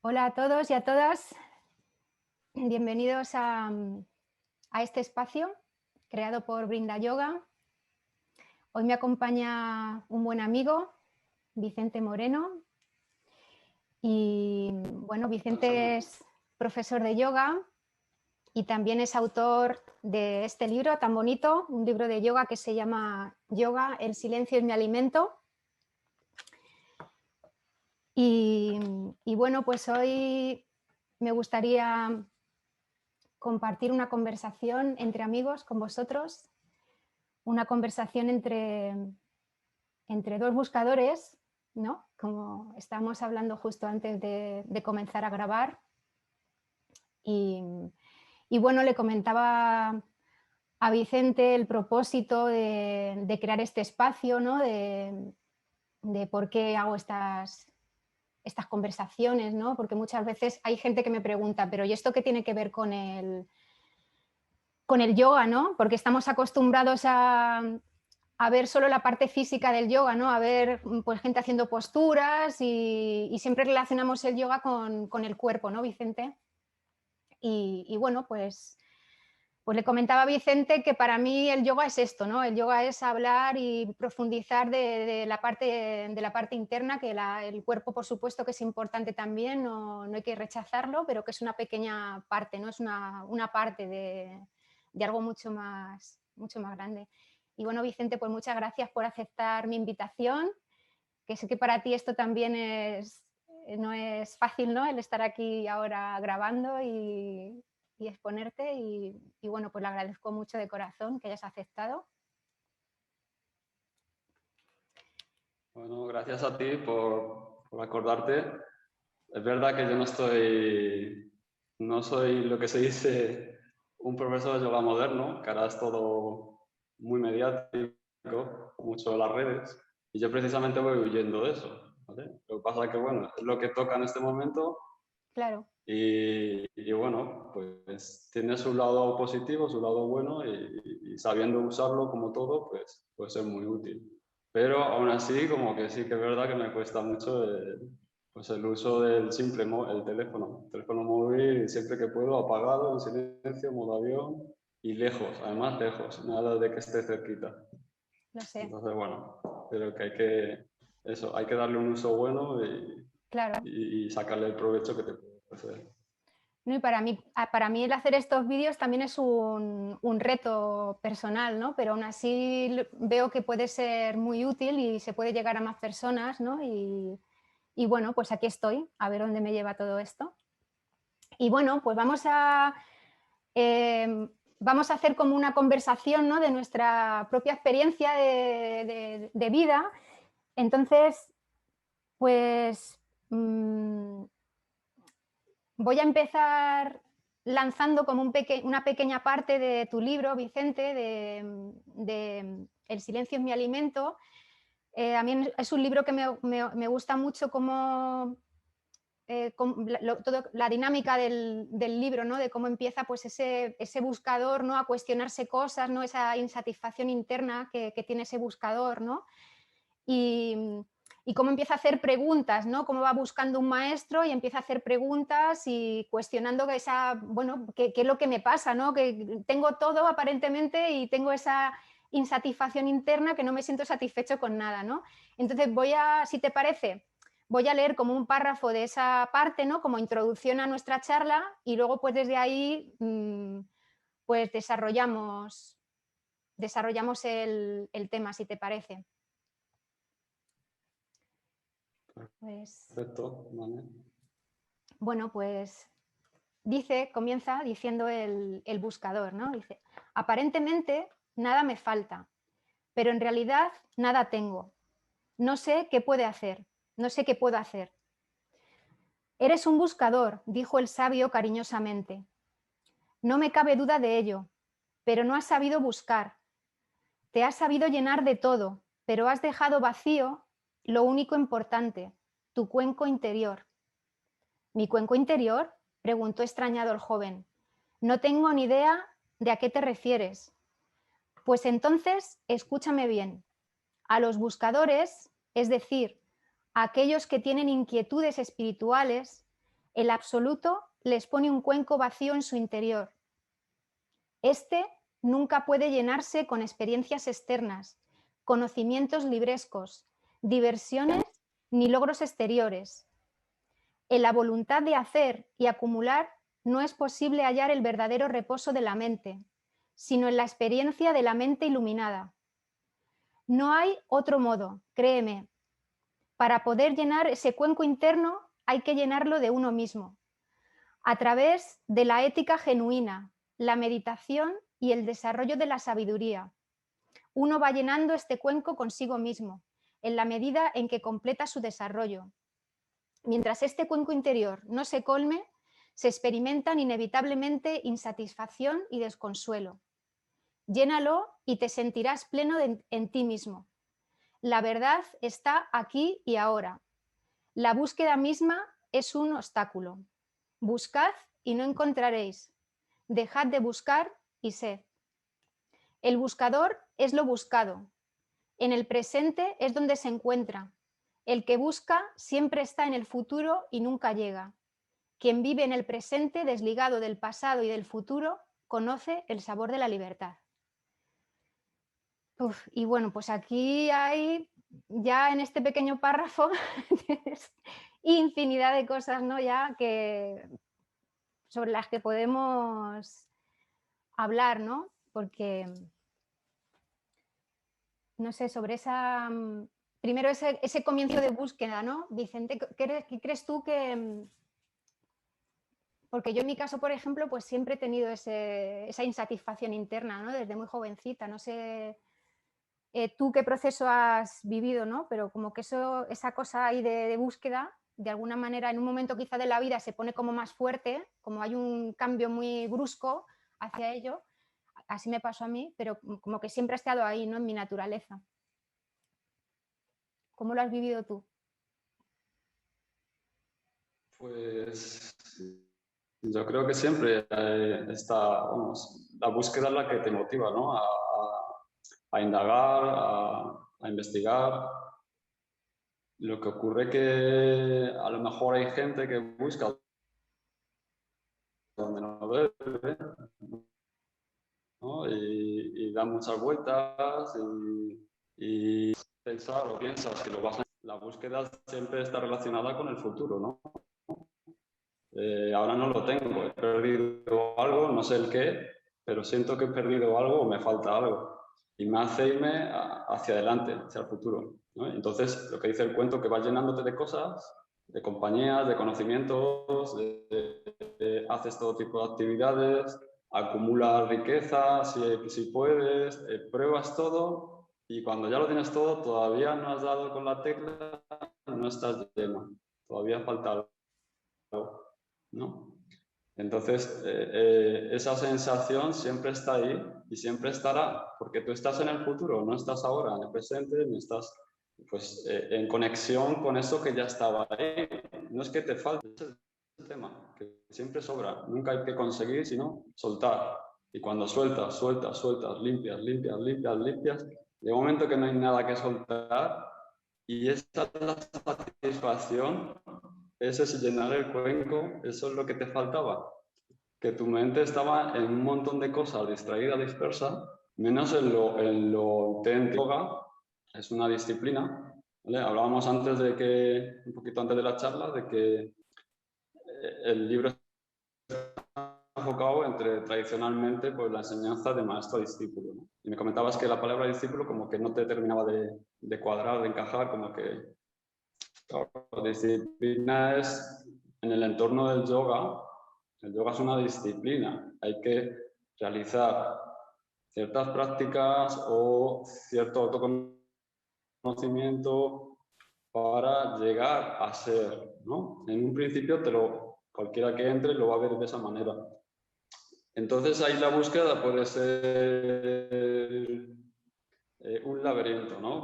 Hola a todos y a todas, bienvenidos a este espacio creado por Brinda Yoga. Hoy me acompaña un buen amigo, Vicente Moreno, y bueno, Vicente es profesor de yoga y también es autor de este libro tan bonito, un libro de yoga que se llama Yoga, el silencio es mi alimento. Y bueno, pues hoy me gustaría compartir una conversación entre amigos con vosotros, una conversación entre dos buscadores, ¿no? Como estábamos hablando justo antes de comenzar a grabar. Y, y bueno, le comentaba a Vicente el propósito de crear este espacio, ¿no? De por qué hago estas conversaciones, ¿no? Porque muchas veces hay gente que me pregunta, pero ¿y esto qué tiene que ver con el yoga, ¿no? Porque estamos acostumbrados a ver solo la parte física del yoga, ¿no? A ver pues, gente haciendo posturas y siempre relacionamos el yoga con el cuerpo, ¿no, Vicente? Y bueno, pues le comentaba a Vicente que para mí el yoga es esto, ¿no? El yoga es hablar y profundizar de la parte interna, que el cuerpo, por supuesto, que es importante también, no hay que rechazarlo, pero que es una pequeña parte, ¿no? Es una parte de algo mucho más grande. Y bueno, Vicente, pues muchas gracias por aceptar mi invitación, que sé que para ti esto también no es fácil, ¿no? El estar aquí ahora grabando y exponerte y bueno, pues le agradezco mucho de corazón que hayas aceptado. Bueno, gracias a ti por acordarte. Es verdad que yo no soy lo que se dice un profesor de yoga moderno, que ahora es todo muy mediático, mucho de las redes, y yo precisamente voy huyendo de eso, ¿vale? Lo que pasa es que, bueno, es lo que toca en este momento Claro, y bueno, pues tiene su lado positivo, su lado bueno y sabiendo usarlo como todo, pues puede ser muy útil. Pero aún así, como que sí que es verdad que me cuesta mucho pues el uso del simple el teléfono móvil siempre que puedo apagado, en silencio, modo avión y lejos, además lejos, nada de que esté cerquita. lo sé, Entonces, bueno, pero que hay que darle un uso bueno claro. y sacarle el provecho que te puede ofrecer. No, y para mí el hacer estos vídeos también es un reto personal, ¿no? Pero aún así veo que puede ser muy útil y se puede llegar a más personas, ¿no? Y bueno, pues aquí estoy, a ver dónde me lleva todo esto. Y bueno, pues vamos a hacer como una conversación, ¿no? De nuestra propia experiencia de vida. Entonces, pues voy a empezar lanzando como una pequeña parte de tu libro, Vicente, de El silencio es mi alimento. A mí es un libro que me gusta mucho como la dinámica del libro, ¿no? De cómo empieza pues, ese buscador, ¿no? A cuestionarse cosas, ¿no? Esa insatisfacción interna que tiene ese buscador, ¿no? Y, y cómo empieza a hacer preguntas, ¿no? Cómo va buscando un maestro y empieza a hacer preguntas y cuestionando bueno, qué es lo que me pasa, ¿no? Que tengo todo aparentemente y tengo esa insatisfacción interna que no me siento satisfecho con nada, ¿no? Entonces si te parece, voy a leer como un párrafo de esa parte, ¿no? Como introducción a nuestra charla y luego pues desde ahí pues desarrollamos el tema, si te parece. Pues Perfecto, ¿vale? bueno, pues comienza diciendo el buscador, ¿no? Dice, aparentemente nada me falta, pero en realidad nada tengo. No sé qué puede hacer, no sé qué puedo hacer. Eres un buscador, dijo el sabio cariñosamente. No me cabe duda de ello, pero no has sabido buscar. Te has sabido llenar de todo, pero has dejado vacío lo único importante, tu cuenco interior. ¿Mi cuenco interior? Preguntó extrañado el joven. No tengo ni idea de a qué te refieres. Pues entonces, escúchame bien. A los buscadores, es decir, a aquellos que tienen inquietudes espirituales, El absoluto les pone un cuenco vacío en su interior. Este nunca puede llenarse con experiencias externas, conocimientos librescos, diversiones ni logros exteriores. En la voluntad de hacer y acumular no es posible hallar el verdadero reposo de la mente, sino en la experiencia de la mente iluminada. No hay otro modo, créeme. Para poder llenar ese cuenco interno hay que llenarlo de uno mismo, a través de la ética genuina, la meditación y el desarrollo de la sabiduría. Uno va llenando este cuenco consigo mismo, en la medida en que completa su desarrollo. Mientras este cuenco interior no se colme, se experimentan inevitablemente insatisfacción y desconsuelo. Llénalo y te sentirás pleno en ti mismo. La verdad está aquí y ahora. La búsqueda misma es un obstáculo. Buscad y no encontraréis. Dejad de buscar y sed. El buscador es lo buscado. En el presente es donde se encuentra. El que busca siempre está en el futuro y nunca llega. Quien vive en el presente, desligado del pasado y del futuro, conoce el sabor de la libertad. Uf, y bueno, pues aquí hay, ya en este pequeño párrafo, infinidad de cosas, ¿no? Ya que, sobre las que podemos hablar, ¿no? Porque, no sé, sobre esa, primero ese comienzo de búsqueda, ¿no? Vicente, ¿qué crees tú que...? Porque yo en mi caso, por ejemplo, pues siempre he tenido esa insatisfacción interna, ¿no? Desde muy jovencita, no sé tú qué proceso has vivido, ¿no? Pero como que esa cosa ahí de búsqueda, de alguna manera en un momento quizá de la vida se pone como más fuerte, como hay un cambio muy brusco hacia ello, así me pasó a mí, pero como que siempre ha estado ahí, ¿no? En mi naturaleza. ¿Cómo lo has vivido tú? Pues yo creo que siempre está, vamos, la búsqueda es la que te motiva, ¿no? A indagar, a investigar. Lo que ocurre que a lo mejor hay gente que busca donde no debe, ¿no? Y da muchas vueltas y pensar o piensas que lo vas a... La búsqueda siempre está relacionada con el futuro, ¿no? Ahora no lo tengo, he perdido algo, no sé el qué, pero siento que he perdido algo o me falta algo. Y me hace irme hacia adelante, hacia el futuro, ¿no? Entonces, lo que dice el cuento, que vas llenándote de cosas, de compañías, de conocimientos, haces todo tipo de actividades, acumulas riqueza, si puedes, pruebas todo y cuando ya lo tienes todo, todavía no has dado con la tecla, no estás lleno, todavía falta algo, ¿no? Entonces, esa sensación siempre está ahí y siempre estará, porque tú estás en el futuro, no estás ahora en el presente, ni estás pues, en conexión con eso que ya estaba ahí. No es que te falte, ese es el tema, que siempre sobra, nunca hay que conseguir, sino soltar. Y cuando sueltas, sueltas, sueltas, limpias, limpias, limpias, limpias, de momento que no hay nada que soltar, y esa es la satisfacción, ese es llenar el cuenco, eso es lo que te faltaba. Que tu mente estaba en un montón de cosas distraída, dispersa, menos en lo auténtico. Yoga es una disciplina, ¿vale? Hablábamos antes de que, un poquito antes de la charla, de que el libro está enfocado entre tradicionalmente pues, la enseñanza de maestro a discípulo, ¿no? Y me comentabas que la palabra discípulo como que no te terminaba de cuadrar, de encajar, como que la disciplina es en el entorno del yoga. El yoga es una disciplina. Hay que realizar ciertas prácticas o cierto autoconocimiento para llegar a ser, ¿no? En un principio cualquiera que entre lo va a ver de esa manera. Entonces ahí la búsqueda puede ser un laberinto, ¿no?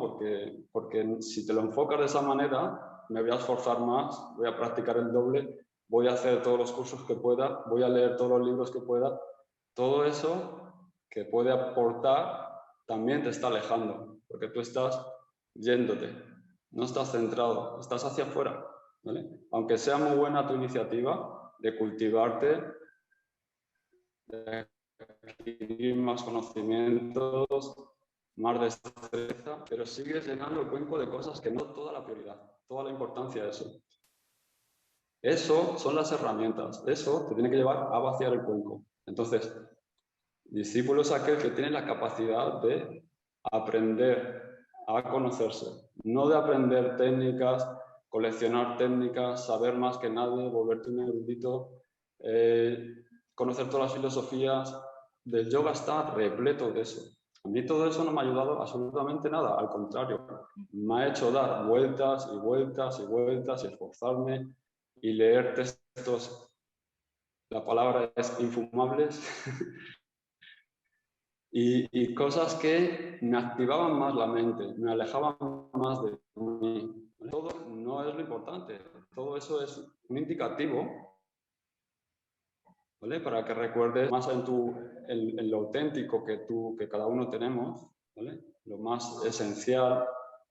Porque si te lo enfocas de esa manera, me voy a esforzar más, voy a practicar el doble, voy a hacer todos los cursos que pueda, voy a leer todos los libros que pueda. Todo eso que puede aportar también te está alejando, porque tú estás yéndote, no estás centrado, estás hacia afuera. ¿vale? Aunque sea muy buena tu iniciativa de cultivarte, de adquirir más conocimientos, más destreza, pero sigues llenando el cuenco de cosas que no toda la prioridad, toda la importancia de eso. Eso son las herramientas, eso te tiene que llevar a vaciar el cuenco. Entonces, discípulo es aquel que tiene la capacidad de aprender a conocerse, no de aprender técnicas, coleccionar técnicas, saber más que nadie, volverte un erudito, conocer todas las filosofías. Del yoga está repleto de eso. A mí todo eso no me ha ayudado absolutamente nada, al contrario, me ha hecho dar vueltas y vueltas y vueltas y esforzarme y leer textos, la palabra es infumables, y cosas que me activaban más la mente, me alejaban más de mí. Todo no es lo importante, todo eso es un indicativo, ¿vale? Para que recuerdes más en lo auténtico que cada uno tenemos, ¿vale? Lo más esencial,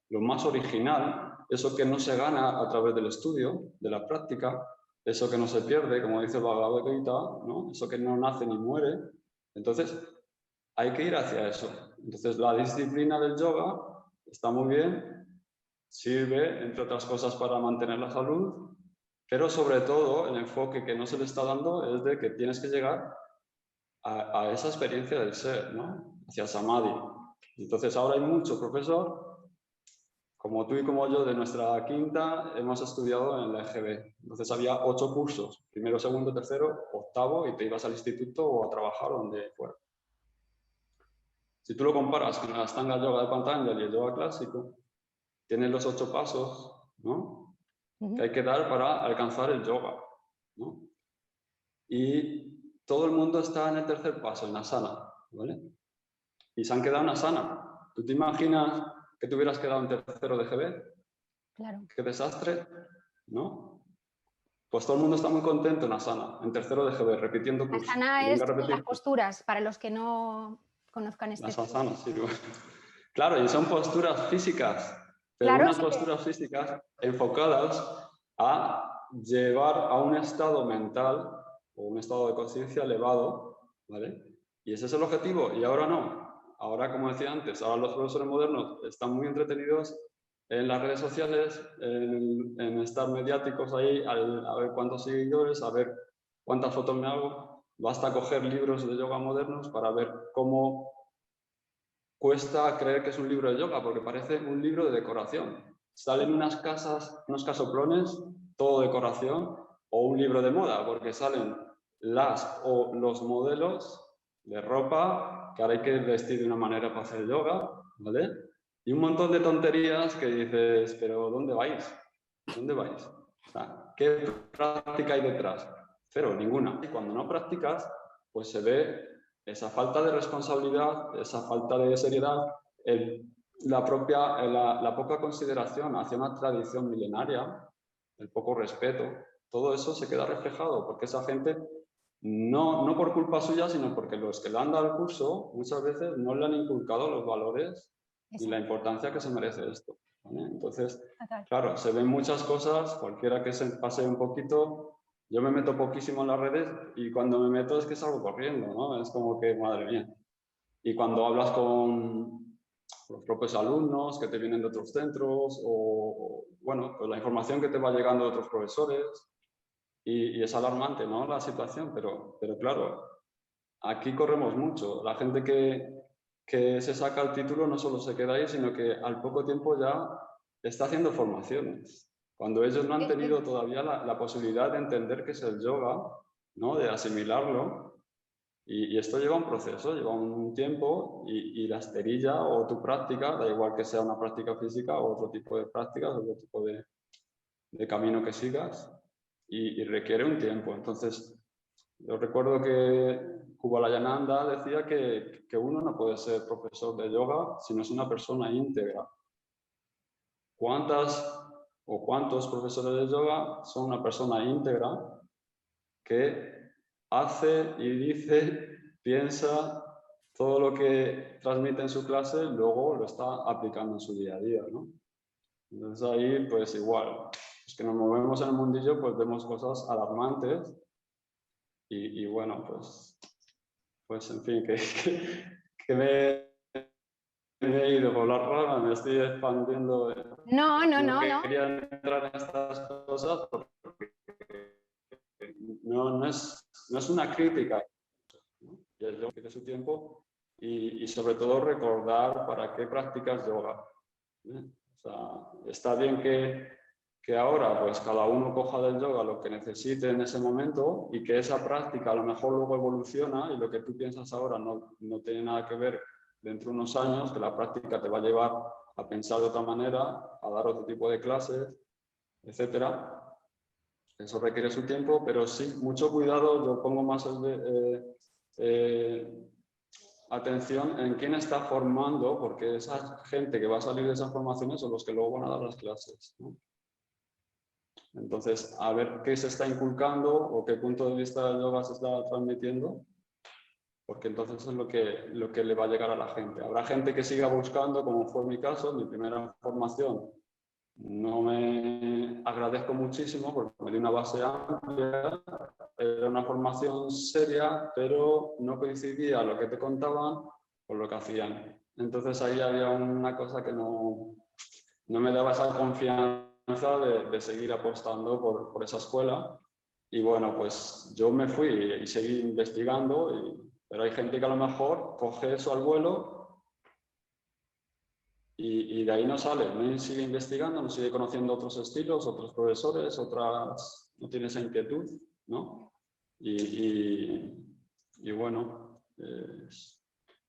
lo más original, eso que no se gana a través del estudio, de la práctica, eso que no se pierde, como dice el Bhagavad Gita, ¿no? Eso que no nace ni muere. Entonces, hay que ir hacia eso. Entonces, la disciplina del yoga está muy bien, sirve, entre otras cosas, para mantener la salud, pero sobre todo el enfoque que no se le está dando es de que tienes que llegar a esa experiencia del ser, ¿no? Hacia Samadhi. Entonces, ahora hay mucho profesor, como tú y como yo, de nuestra quinta, hemos estudiado en la EGB. Entonces, había 8 cursos, primero, segundo, tercero, octavo, y te ibas al instituto o a trabajar donde fuera. Si tú lo comparas con la Ashtanga Yoga de Patanjali y el yoga clásico, tienes los 8 pasos, ¿no? Que hay que dar para alcanzar el yoga, ¿no? Y todo el mundo está en el tercer paso, en asana, ¿vale? Y se han quedado en asana. ¿Tú te imaginas que te hubieras quedado en tercero de GB? Claro. ¡Qué desastre! ¿No? Pues todo el mundo está muy contento en asana, en tercero de GB, repitiendo cursos. Asana es las posturas, para los que no conozcan este Las asanas, sí. Claro, y son posturas físicas, pero claro, unas sí posturas físicas enfocadas a llevar a un estado mental o un estado de conciencia elevado, ¿vale? Y ese es el objetivo, y ahora no. Ahora, como decía antes, ahora los profesores modernos están muy entretenidos en las redes sociales, en estar mediáticos ahí, a ver cuántos seguidores, a ver cuántas fotos me hago. Basta coger libros de yoga modernos para ver cómo cuesta creer que es un libro de yoga, porque parece un libro de decoración. Salen unas casas, unos casoplones, todo decoración, o un libro de moda, porque salen las o los modelos de ropa que ahora hay que vestir de una manera para hacer yoga, ¿vale? Y un montón de tonterías que dices, pero ¿dónde vais? ¿Dónde vais? O sea, ¿qué práctica hay detrás? Cero, ninguna. Y cuando no practicas, pues se ve esa falta de responsabilidad, esa falta de seriedad, la poca consideración hacia una tradición milenaria, el poco respeto, todo eso se queda reflejado, porque esa gente, no por culpa suya, sino porque los que le han dado el curso muchas veces no le han inculcado los valores y la importancia que se merece esto, ¿vale? Entonces, claro, se ven muchas cosas, cualquiera que se pase un poquito. Yo me meto poquísimo en las redes y cuando me meto es que salgo corriendo, ¿no? Es como que, madre mía. Y cuando hablas con los propios alumnos que te vienen de otros centros bueno, pues la información que te va llegando de otros profesores y es alarmante, ¿no? La situación, pero claro, aquí corremos mucho. La gente que se saca el título no solo se queda ahí, sino que al poco tiempo ya está haciendo formaciones. Cuando ellos no han tenido todavía la posibilidad de entender qué es el yoga, ¿no? De asimilarlo. Y esto lleva un proceso, lleva un tiempo y la esterilla o tu práctica, da igual que sea una práctica física o otro tipo de prácticas, otro tipo de camino que sigas y requiere un tiempo. Entonces, yo recuerdo que Kubalayananda decía que uno no puede ser profesor de yoga si no es una persona íntegra. ¿Cuántas o cuántos profesores de yoga son una persona íntegra que hace y dice, piensa todo lo que transmite en su clase, luego lo está aplicando en su día a día, ¿no? Entonces ahí, pues igual, los que nos movemos en el mundillo, pues vemos cosas alarmantes y bueno, pues en fin, que me he ido por las ramas, me estoy expandiendo. No, no, No no, no. quería entrar en estas cosas porque no es una crítica, ¿no? Y el yoga tiene su tiempo y sobre todo recordar para qué practicas yoga, ¿eh? O sea, está bien que ahora pues cada uno coja del yoga lo que necesite en ese momento y que esa práctica a lo mejor luego evoluciona y lo que tú piensas ahora no tiene nada que ver dentro de unos años, que la práctica te va a llevar a pensar de otra manera, a dar otro tipo de clases, etcétera. Eso requiere su tiempo, pero sí, mucho cuidado. Yo pongo más atención en quién está formando, porque esa gente que va a salir de esas formaciones son los que luego van a dar las clases, ¿no? Entonces, a ver qué se está inculcando o qué punto de vista del yoga se está transmitiendo, porque entonces es lo que le va a llegar a la gente. Habrá gente que siga buscando, como fue mi caso, mi primera formación. No me agradezco muchísimo porque me dio una base amplia, era una formación seria, pero no coincidía lo que te contaban con lo que hacían. Entonces ahí había una cosa que no me daba esa confianza de seguir apostando por esa escuela. Y bueno, pues yo me fui y seguí investigando, pero hay gente que a lo mejor coge eso al vuelo y de ahí no sale, no sigue investigando, no sigue conociendo otros estilos, otros profesores, no tiene esa inquietud, ¿no? Y bueno,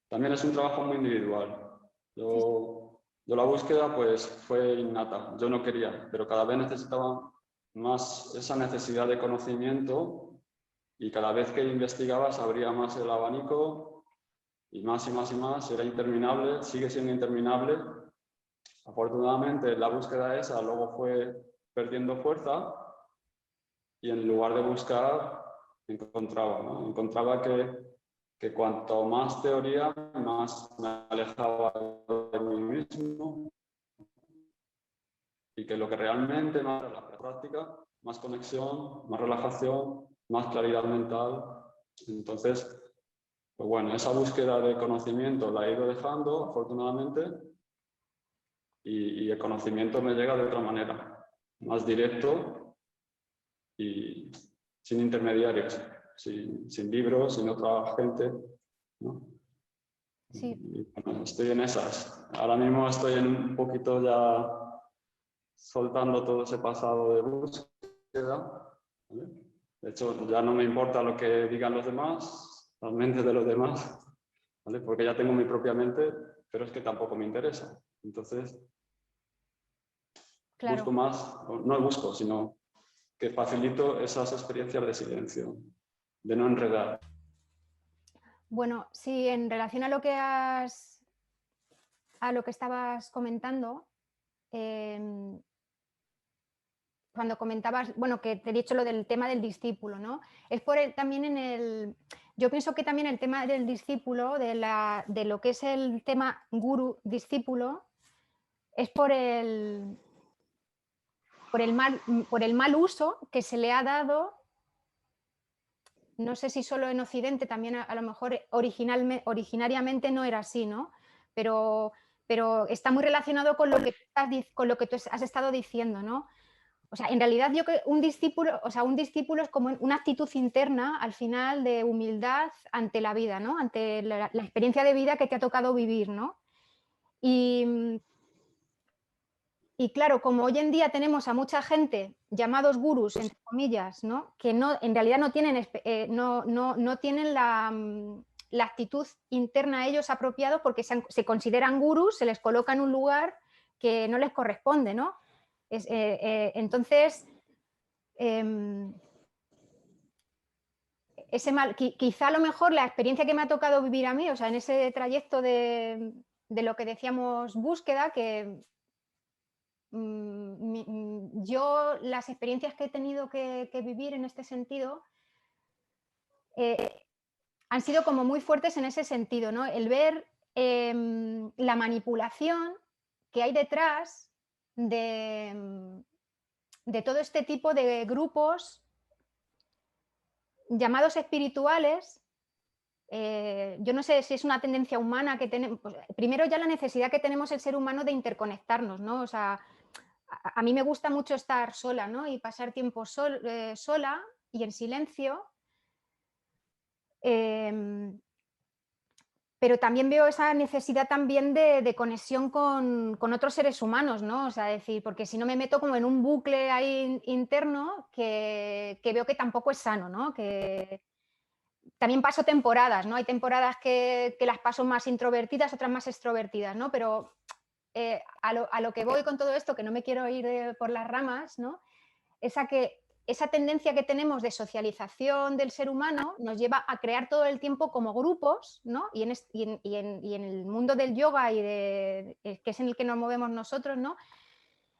también es un trabajo muy individual. Yo la búsqueda pues fue innata, yo no quería, pero cada vez necesitaba más esa necesidad de conocimiento y cada vez que investigaba se abría más el abanico y más y más y más, era interminable, sigue siendo interminable. Afortunadamente la búsqueda esa luego fue perdiendo fuerza y en lugar de buscar encontraba, ¿no? Encontraba que cuanto más teoría, más me alejaba de mí mismo y que lo que realmente más era la práctica, más conexión, más relajación, más claridad mental. Entonces, pues bueno, esa búsqueda de conocimiento la he ido dejando, afortunadamente, y el conocimiento me llega de otra manera, más directo y sin intermediarios, sin libros, sin otra gente, ¿no? Sí. Y bueno, estoy en esas. Ahora mismo estoy en un poquito ya soltando todo ese pasado de búsqueda, ¿vale? De hecho, ya no me importa lo que digan los demás, las mentes de los demás, ¿vale? Porque ya tengo mi propia mente, pero es que tampoco me interesa. Entonces, Claro. busco más, no busco, sino que facilito esas experiencias de silencio, de no enredar. Bueno, sí, en relación a lo que estabas comentando, cuando comentabas, bueno, que te he dicho lo del tema del discípulo, ¿no? Es también yo pienso que también el tema del discípulo, de lo que es el tema guru-discípulo, es por el mal uso que se le ha dado, no sé si solo en Occidente, también a lo mejor originariamente no era así, ¿no? Pero está muy relacionado con lo que tú has estado diciendo, ¿no? O sea, en realidad yo creo que un discípulo es como una actitud interna al final de humildad ante la vida, ¿no? Ante la experiencia de vida que te ha tocado vivir, ¿no? Y claro, como hoy en día tenemos a mucha gente llamados gurús, entre comillas, ¿no? Que en realidad no tienen la actitud interna a ellos apropiado porque se consideran gurús, se les coloca en un lugar que no les corresponde, ¿no? Entonces, quizá a lo mejor la experiencia que me ha tocado vivir a mí, o sea, en ese trayecto de lo que decíamos búsqueda, que yo las experiencias que he tenido que vivir en este sentido han sido como muy fuertes en ese sentido, ¿no? El ver la manipulación que hay detrás de todo este tipo de grupos llamados espirituales. Yo no sé si es una tendencia humana que tenemos, pues, primero ya la necesidad que tenemos el ser humano de interconectarnos, ¿no? O sea, a mí me gusta mucho estar sola, ¿no? Y pasar tiempo sola y en silencio. Em, pero también veo esa necesidad también de conexión con otros seres humanos, ¿no? O sea, decir, porque si no me meto como en un bucle ahí interno que veo que tampoco es sano, ¿no? Que también paso temporadas, ¿no? Hay temporadas que las paso más introvertidas, otras más extrovertidas, ¿no? Pero a lo que voy con todo esto, que no me quiero ir por las ramas, ¿no? Esa tendencia que tenemos de socialización del ser humano nos lleva a crear todo el tiempo como grupos, ¿no? Y en el mundo del yoga que es en el que nos movemos nosotros, ¿no?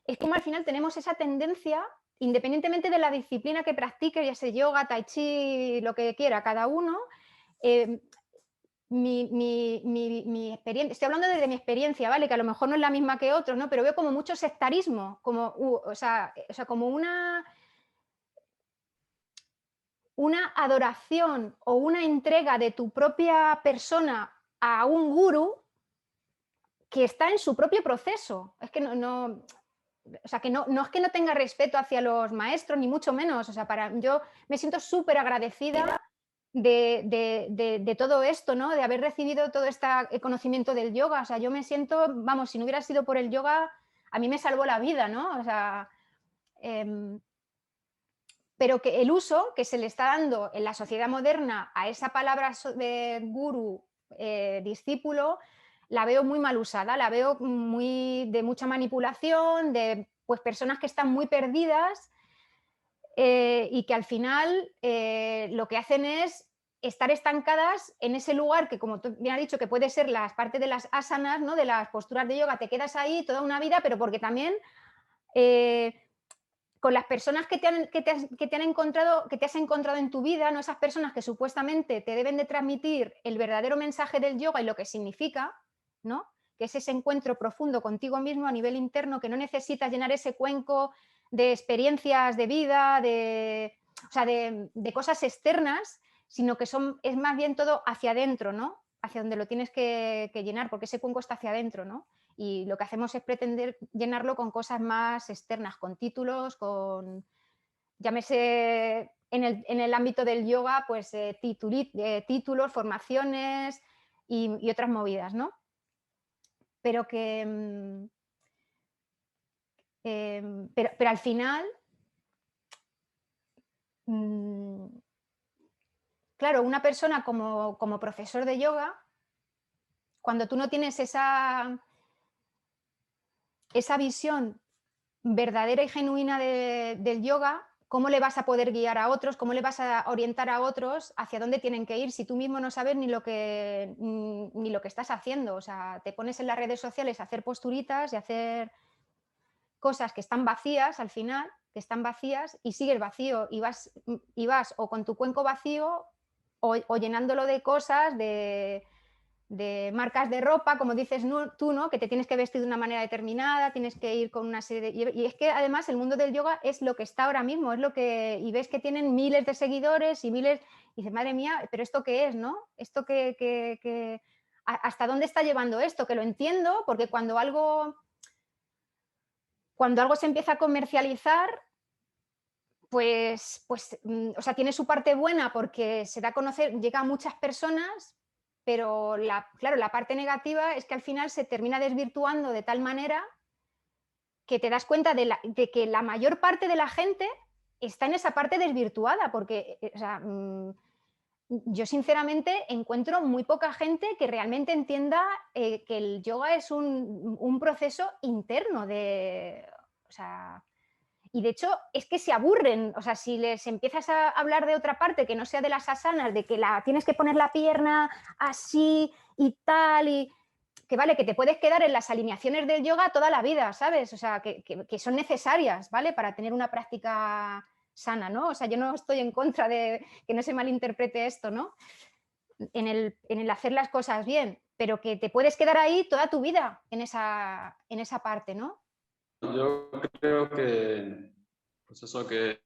Es como al final tenemos esa tendencia, independientemente de la disciplina que practique, ya sea yoga, tai chi, lo que quiera cada uno. eh, mi experiencia, estoy hablando desde mi experiencia, ¿vale? Que a lo mejor no es la misma que otros, ¿no? Pero veo como mucho sectarismo, como, o sea, como una adoración o una entrega de tu propia persona a un gurú que está en su propio proceso. Es que o sea, no es que no tenga respeto hacia los maestros, ni mucho menos. O sea, yo me siento súper agradecida de todo esto, ¿no? De haber recibido todo este conocimiento del yoga. O sea, yo me siento, vamos, si no hubiera sido por el yoga, a mí me salvó la vida, ¿no? O sea, em, pero que el uso que se le está dando en la sociedad moderna a esa palabra de guru, discípulo, la veo muy mal usada, la veo de mucha manipulación, de pues, personas que están muy perdidas, y que al final lo que hacen es estar estancadas en ese lugar que, como tú bien has dicho, que puede ser las partes de las asanas, ¿no? De las posturas de yoga, te quedas ahí toda una vida, pero porque también eh, con las personas que te han encontrado, que te has encontrado en tu vida, ¿no? Esas personas que supuestamente te deben de transmitir el verdadero mensaje del yoga y lo que significa, ¿no? Que es ese encuentro profundo contigo mismo a nivel interno, que no necesitas llenar ese cuenco de experiencias de vida, o sea, de cosas externas, sino que es más bien todo hacia adentro, ¿no? Hacia donde lo tienes que llenar, porque ese cuenco está hacia adentro, ¿no? Y lo que hacemos es pretender llenarlo con cosas más externas, con títulos, llámese en el ámbito del yoga, pues títulos, formaciones y otras movidas, ¿no? Pero pero al final, mm, claro, una persona como profesor de yoga, cuando tú no tienes esa visión verdadera y genuina del yoga, ¿cómo le vas a poder guiar a otros? ¿Cómo le vas a orientar a otros hacia dónde tienen que ir si tú mismo no sabes ni lo que estás haciendo? O sea, te pones en las redes sociales a hacer posturitas y a hacer cosas que están vacías al final, que están vacías y sigues vacío y vas o con tu cuenco vacío o llenándolo de cosas, de marcas de ropa, como dices tú, ¿no? Que te tienes que vestir de una manera determinada, tienes que ir con una serie de... Y es que además el mundo del yoga es lo que está ahora mismo, es lo que... Y ves que tienen miles de seguidores y miles... Y dices, madre mía, pero ¿esto qué es, no? ¿Esto ¿Hasta dónde está llevando esto? Que lo entiendo, porque cuando algo se empieza a comercializar, o sea, tiene su parte buena porque se da a conocer, llega a muchas personas, pero claro, la parte negativa es que al final se termina desvirtuando de tal manera que te das cuenta de que la mayor parte de la gente está en esa parte desvirtuada, porque o sea, yo sinceramente encuentro muy poca gente que realmente entienda que el yoga es un proceso interno o sea, y de hecho, es que se aburren. O sea, si les empiezas a hablar de otra parte que no sea de las asanas, de que tienes que poner la pierna así y tal, y que vale, que te puedes quedar en las alineaciones del yoga toda la vida, ¿sabes? O sea, que son necesarias, ¿vale? Para tener una práctica sana, ¿no? O sea, yo no estoy en contra de que no se malinterprete esto, ¿no? En el hacer las cosas bien, pero que te puedes quedar ahí toda tu vida en esa parte, ¿no? Yo creo que pues eso que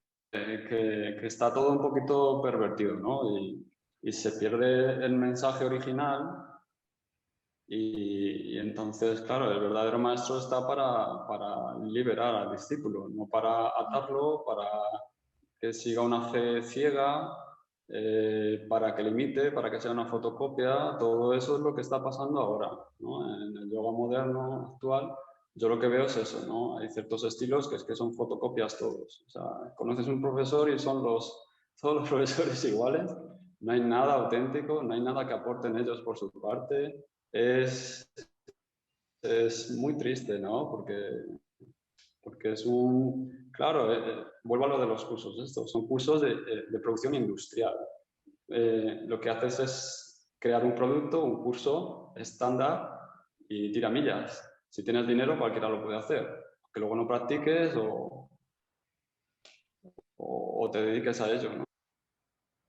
está todo un poquito pervertido, ¿no? Y se pierde el mensaje original y entonces, claro, el verdadero maestro está para liberar al discípulo, no para atarlo, para que siga una fe ciega, para que limite, para que sea una fotocopia. Todo eso es lo que está pasando ahora, ¿no? En el yoga moderno actual. Yo lo que veo es eso, ¿no? Hay ciertos estilos que es que son fotocopias todos. O sea, conoces un profesor y son todos los profesores iguales. No hay nada auténtico, no hay nada que aporten ellos por su parte. Es muy triste, ¿no? Porque es un... Claro, vuelvo a lo de los cursos estos. Son cursos de producción industrial. Lo que haces es crear un producto, un curso estándar y tiramillas. Si tienes dinero, cualquiera lo puede hacer. Que luego no practiques o te dediques a ello, ¿no?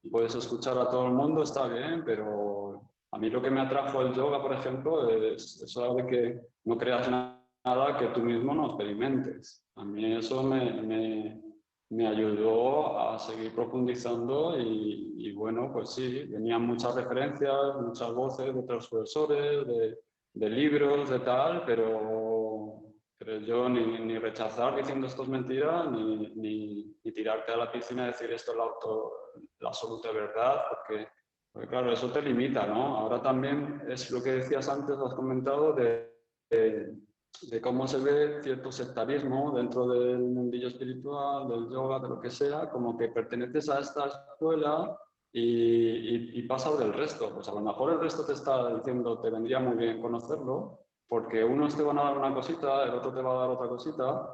Y puedes escuchar a todo el mundo, está bien, pero a mí lo que me atrajo el yoga, por ejemplo, es eso de que no creas nada que tú mismo no experimentes. A mí eso me ayudó a seguir profundizando y bueno, pues sí, venían muchas referencias, muchas voces de otros profesores, de libros, de tal, pero yo ni rechazar diciendo esto es mentira, ni tirarte a la piscina y decir esto es la absoluta verdad, porque claro, eso te limita, ¿no? Ahora también es lo que decías antes, has comentado de cómo se ve cierto sectarismo dentro del mundillo espiritual, del yoga, de lo que sea, como que perteneces a esta escuela y pasas del resto. Pues a lo mejor el resto te está diciendo, te vendría muy bien conocerlo, porque unos te van a dar una cosita, el otro te va a dar otra cosita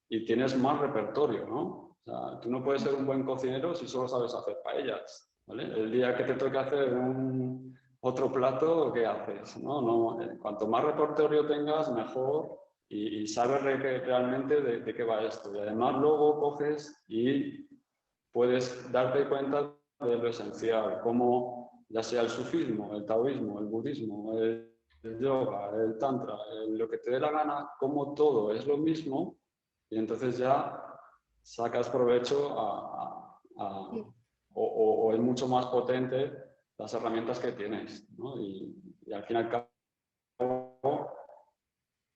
y tienes más repertorio, ¿no? O sea, tú no puedes ser un buen cocinero si solo sabes hacer paellas, ¿vale? El día que te toque hacer otro plato, ¿qué haces? ¿No? Cuanto más repertorio tengas, mejor y sabes realmente de qué va esto. Y además luego coges y puedes darte cuenta de lo esencial, como ya sea el sufismo, el taoísmo, el budismo, el yoga, el tantra, lo que te dé la gana, como todo es lo mismo, y entonces ya sacas provecho o es mucho más potente las herramientas que tienes, ¿no? Y al fin y al cabo,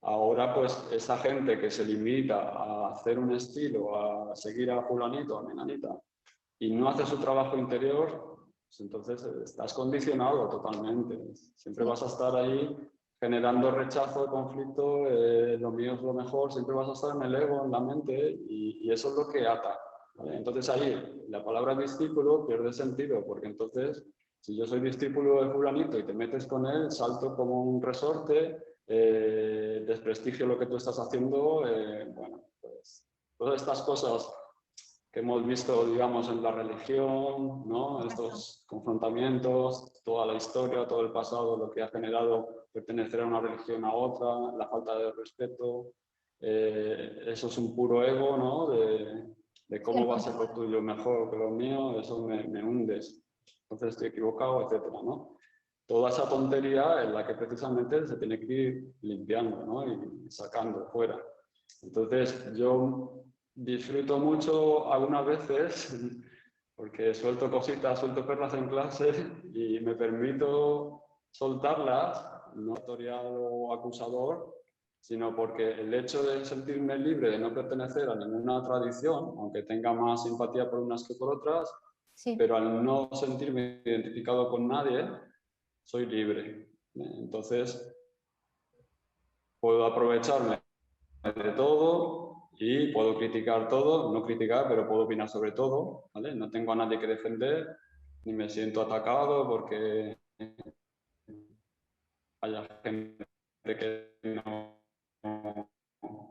ahora pues esa gente que se limita a hacer un estilo, a seguir a fulanito, a menganita, y no hace su trabajo interior, pues entonces estás condicionado totalmente. Siempre vas a estar ahí generando rechazo, conflicto, lo mío es lo mejor, siempre vas a estar en el ego, en la mente, y eso es lo que ata, ¿vale? Entonces ahí la palabra discípulo pierde sentido, porque entonces si yo soy discípulo de fulanito y te metes con él, salto como un resorte, desprestigio lo que tú estás haciendo, bueno, pues todas estas cosas que hemos visto, digamos, en la religión, ¿no? Estos confrontamientos, toda la historia, todo el pasado, lo que ha generado pertenecer a una religión a otra, la falta de respeto, eso es un puro ego, ¿no? De Sí, el cómo va a ser control. lo tuyo mejor que lo mío, eso me hundes, entonces estoy equivocado, etcétera, ¿no? Toda esa tontería es la que precisamente se tiene que ir limpiando, ¿no? Y sacando fuera. Entonces yo disfruto mucho algunas veces porque suelto cositas, suelto perlas en clase y me permito soltarlas, no autorial o acusador, sino porque el hecho de sentirme libre de no pertenecer a ninguna tradición, aunque tenga más simpatía por unas que por otras, Sí, pero al no sentirme identificado con nadie, soy libre. Entonces puedo aprovecharme de todo y puedo criticar todo, no criticar, pero puedo opinar sobre todo, ¿vale? No tengo a nadie que defender, ni me siento atacado porque haya gente que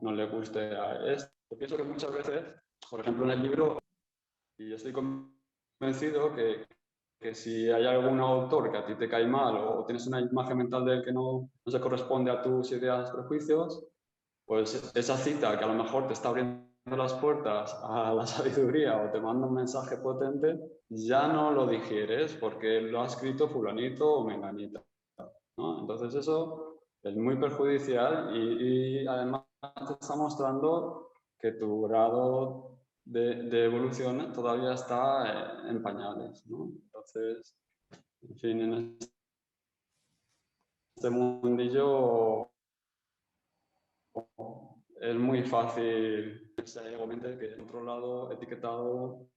no le guste a esto. Yo pienso que muchas veces, por ejemplo en el libro, y estoy convencido que si hay algún autor que a ti te cae mal o tienes una imagen mental de él que no se corresponde a tus ideas, prejuicios, pues esa cita que a lo mejor te está abriendo las puertas a la sabiduría o te manda un mensaje potente, ya no lo digieres porque lo ha escrito fulanito o menganita, ¿no? Entonces eso es muy perjudicial y además te está mostrando que tu grado de evolución todavía está en pañales, ¿no? Entonces, en fin, en este mundillo es muy fácil igualmente que controlado, etiquetado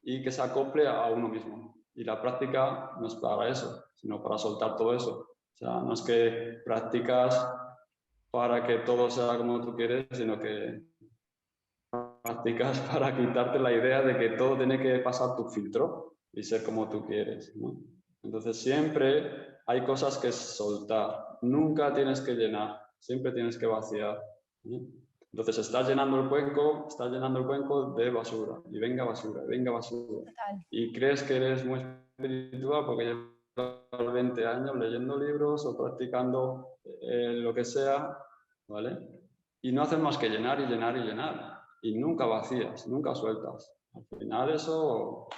y que se acople a uno mismo. Y la práctica no es para eso, sino para soltar todo eso. O sea, no es que practicas para que todo sea como tú quieres, sino que practicas para quitarte la idea de que todo tiene que pasar tu filtro y ser como tú quieres, ¿no? Entonces siempre hay cosas que soltar, nunca tienes que llenar, siempre tienes que vaciar, ¿no? Entonces estás llenando el cuenco de basura, y venga basura, y venga basura. Total. Y crees que eres muy espiritual porque llevas 20 años leyendo libros o practicando lo que sea, ¿vale? Y no haces más que llenar y llenar y llenar. Y nunca vacías, nunca sueltas. Al final eso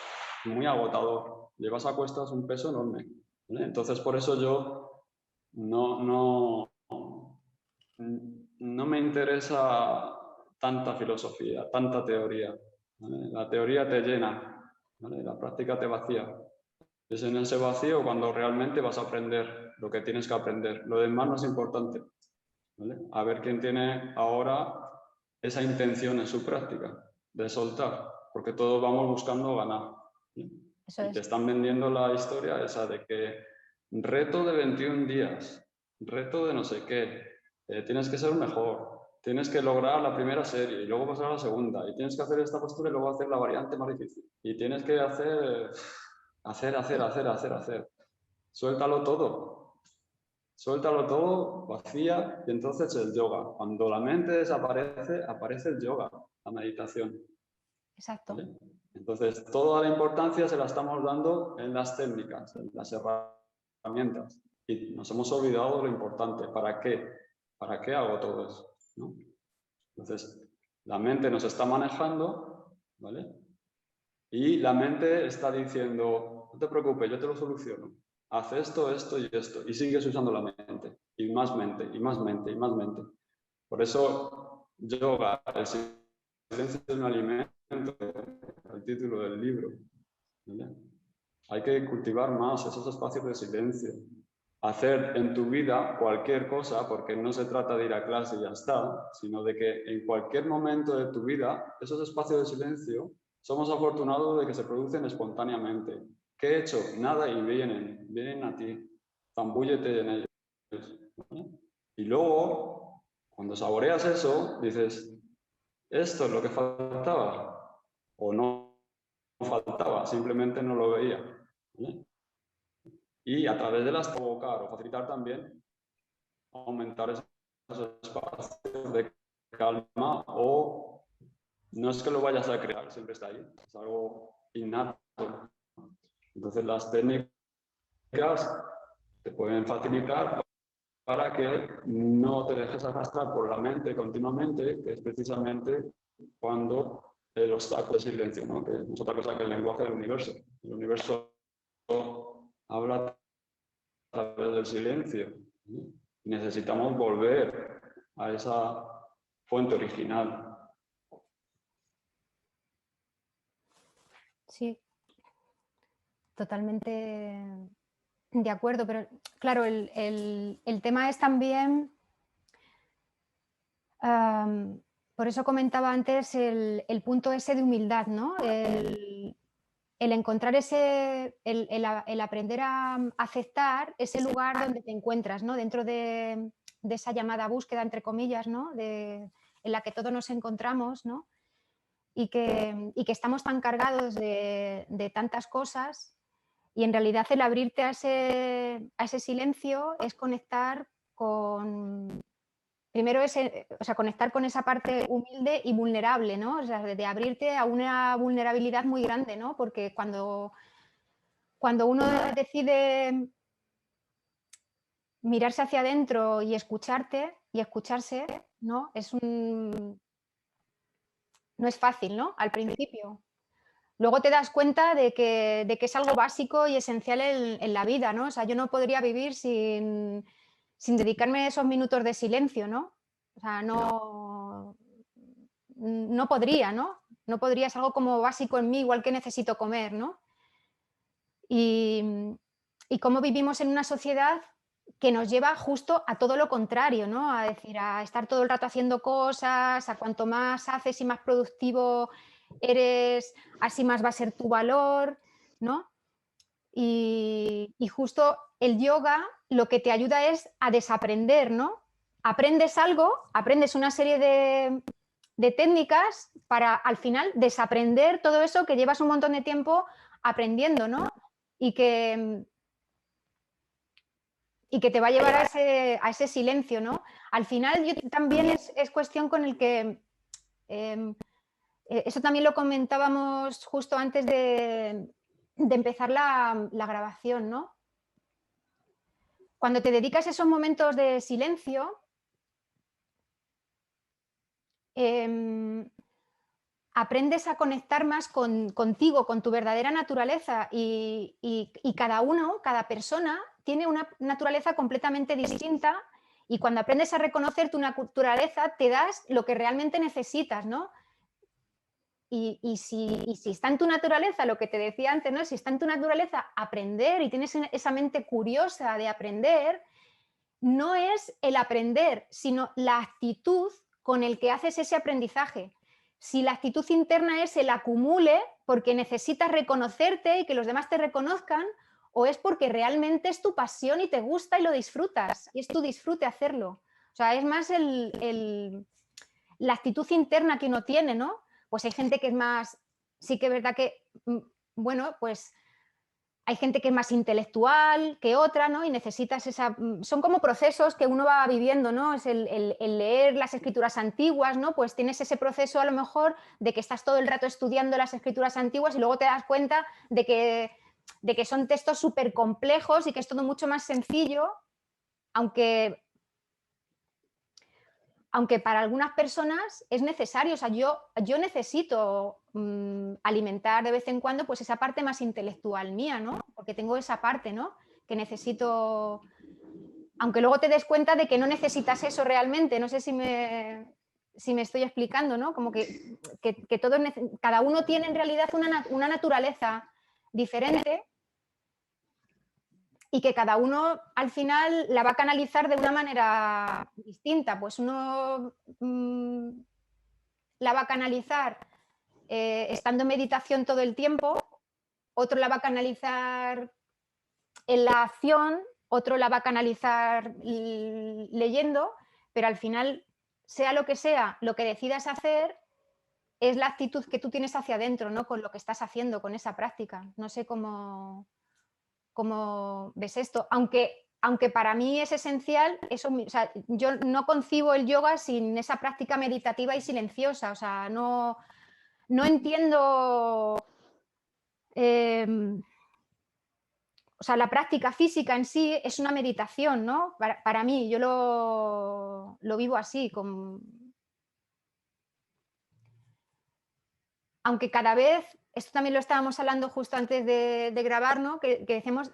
es muy agotador. Llevas a cuestas un peso enorme, ¿vale? Entonces por eso yo no me interesa tanta filosofía, tanta teoría, ¿vale? La teoría te llena, ¿vale? La práctica te vacía. Es en ese vacío cuando realmente vas a aprender lo que tienes que aprender. Lo demás no es importante, ¿vale? A ver quién tiene ahora esa intención en su práctica de soltar, porque todos vamos buscando ganar, ¿sí? Eso Y te es. están vendiendo la historia esa de que reto de 21 días, reto de no sé qué, tienes que ser mejor, tienes que lograr la primera serie y luego pasar a la segunda, y tienes que hacer esta postura y luego hacer la variante más difícil. Y tienes que hacer. Suéltalo todo. Suéltalo todo, vacía, y entonces el yoga. Cuando la mente desaparece, aparece el yoga, la meditación. Exacto. ¿Vale? Entonces, toda la importancia se la estamos dando en las técnicas, en las herramientas. Y nos hemos olvidado de lo importante. ¿Para qué? ¿Para qué hago todo eso? ¿No? Entonces, la mente nos está manejando, ¿vale? Y la mente está diciendo, no te preocupes, yo te lo soluciono. Haz esto, esto y esto. Y sigues usando la mente. Y más mente, y más mente, y más mente. Por eso, yoga, el silencio es un alimento, el título del libro. ¿Vale? Hay que cultivar más esos espacios de silencio. Hacer en tu vida cualquier cosa, porque no se trata de ir a clase y ya está, sino de que en cualquier momento de tu vida, esos espacios de silencio, somos afortunados de que se producen espontáneamente. ¿Qué he hecho? Nada y vienen a ti. Zambúllete en ellos. ¿Vale? Y luego, cuando saboreas eso, dices, esto es lo que faltaba. O no faltaba, simplemente no lo veía. ¿Vale? Y a través de las provocar o facilitar también, aumentar esos espacios de calma, o no es que lo vayas a crear, siempre está ahí, es algo innato. Entonces las técnicas te pueden facilitar para que no te dejes arrastrar por la mente continuamente, que es precisamente cuando el obstáculo es silencio, ¿no? Que es otra cosa que el lenguaje del universo. El universo habla a través del silencio, ¿no? Necesitamos volver a esa fuente original. Sí, totalmente de acuerdo, pero claro, el tema es también, por eso comentaba antes el punto ese de humildad, ¿no? El encontrar el aprender a aceptar ese lugar donde te encuentras, ¿no? Dentro de esa llamada búsqueda, entre comillas, ¿no? En la que todos nos encontramos, ¿no? Y que estamos tan cargados de tantas cosas, y en realidad el abrirte a ese silencio es conectar con, primero o sea, conectar con esa parte humilde y vulnerable, ¿no? O sea, de abrirte a una vulnerabilidad muy grande, ¿no? Porque cuando uno decide mirarse hacia adentro y escucharse, ¿no? No es fácil, ¿no? Al principio. Luego te das cuenta de que es algo básico y esencial en la vida, ¿no? O sea, yo no podría vivir sin dedicarme esos minutos de silencio, ¿no? O sea, no podría, ¿no? no podría, es algo como básico en mí, igual que necesito comer, ¿no? Y cómo vivimos en una sociedad que nos lleva justo a todo lo contrario, ¿no? A decir, a estar todo el rato haciendo cosas, a cuanto más haces y más productivo eres, así más va a ser tu valor, ¿no? Y justo el yoga lo que te ayuda es a desaprender, ¿no? Aprendes algo, aprendes una serie de técnicas para al final desaprender todo eso que llevas un montón de tiempo aprendiendo, ¿no? Y que, y que te va a llevar a ese silencio, ¿no? Al final yo, también es cuestión con el que, eso también lo comentábamos justo antes de empezar la grabación, ¿no? Cuando te dedicas a esos momentos de silencio, eh, aprendes a conectar más contigo, con tu verdadera naturaleza y cada uno, cada persona tiene una naturaleza completamente distinta y cuando aprendes a reconocer tu naturaleza te das lo que realmente necesitas, ¿no? Y si está en tu naturaleza, lo que te decía antes, ¿no? Si está en tu naturaleza aprender y tienes esa mente curiosa de aprender, no es el aprender, sino la actitud con el que haces ese aprendizaje. Si la actitud interna es el acumule porque necesitas reconocerte y que los demás te reconozcan, o es porque realmente es tu pasión y te gusta y lo disfrutas, y es tu disfrute hacerlo. O sea, es más la actitud interna que uno tiene, ¿no? Pues hay gente que es más, sí que es verdad que, bueno, pues hay gente que es más intelectual que otra, ¿no? Y necesitas esa... Son como procesos que uno va viviendo, ¿no? Es el leer las escrituras antiguas, ¿no? Pues tienes ese proceso a lo mejor de que estás todo el rato estudiando las escrituras antiguas y luego te das cuenta de que son textos súper complejos y que es todo mucho más sencillo, aunque para algunas personas es necesario, o sea, yo necesito alimentar de vez en cuando pues esa parte más intelectual mía, ¿no? Porque tengo esa parte, ¿no? Que necesito, aunque luego te des cuenta de que no necesitas eso realmente, no sé si me estoy explicando, ¿no? Como que todo, cada uno tiene en realidad una naturaleza diferente y que cada uno al final la va a canalizar de una manera distinta. Pues uno la va a canalizar estando en meditación todo el tiempo, otro la va a canalizar en la acción, otro la va a canalizar leyendo, pero al final, sea lo que sea, lo que decidas hacer es la actitud que tú tienes hacia adentro, ¿no? Con lo que estás haciendo, con esa práctica. No sé cómo ves esto, aunque para mí es esencial, eso, o sea, yo no concibo el yoga sin esa práctica meditativa y silenciosa, o sea, no entiendo, o sea, la práctica física en sí es una meditación, ¿no? Para mí, yo lo vivo así, aunque cada vez, esto también lo estábamos hablando justo antes de grabar, ¿no? Que decimos,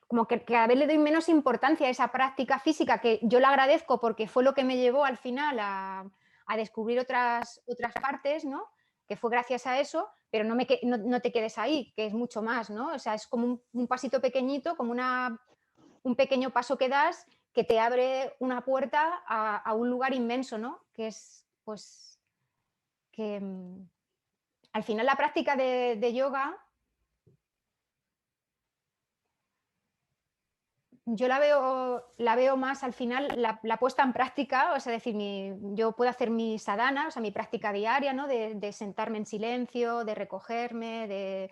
como que cada vez le doy menos importancia a esa práctica física, que yo la agradezco porque fue lo que me llevó al final a descubrir otras partes, ¿no? Que fue gracias a eso, pero no te quedes ahí, que es mucho más, ¿no? O sea, es como un pasito pequeñito, como un pequeño paso que das que te abre una puerta a un lugar inmenso, ¿no? Que es, pues, que al final la práctica de yoga, yo la veo más al final, la puesta en práctica, o sea, decir, yo puedo hacer mi sadhana, o sea, mi práctica diaria, ¿no? De sentarme en silencio, de recogerme,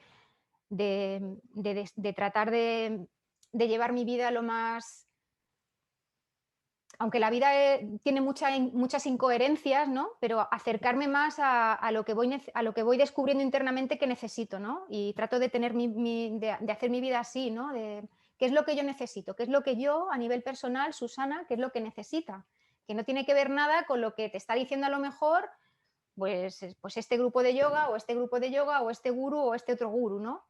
de tratar de llevar mi vida lo más... Aunque la vida tiene muchas incoherencias, ¿no? Pero acercarme más a lo que voy descubriendo internamente que necesito, ¿no? Y trato de tener de hacer mi vida así, ¿no? ¿Qué es lo que yo necesito? ¿Qué es lo que yo, a nivel personal, Susana, qué es lo que necesita? Que no tiene que ver nada con lo que te está diciendo a lo mejor, pues este grupo de yoga, o este grupo de yoga, o este gurú, o este otro gurú, ¿no?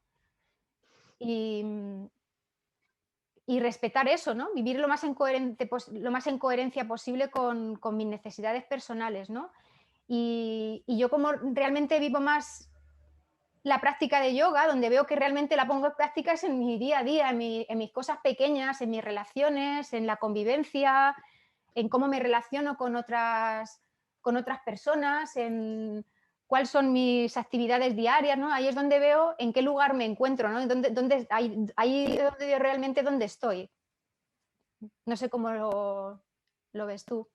Y respetar eso, ¿no? Vivir lo más en coherencia posible con mis necesidades personales, ¿no? Y yo como realmente vivo más la práctica de yoga, donde veo que realmente la pongo en práctica es en mi día a día, en mis cosas pequeñas, en mis relaciones, en la convivencia, en cómo me relaciono con otras personas, en cuáles son mis actividades diarias, ¿no? Ahí es donde veo en qué lugar me encuentro, ¿no? Ahí es donde realmente dónde estoy. No sé cómo lo ves tú.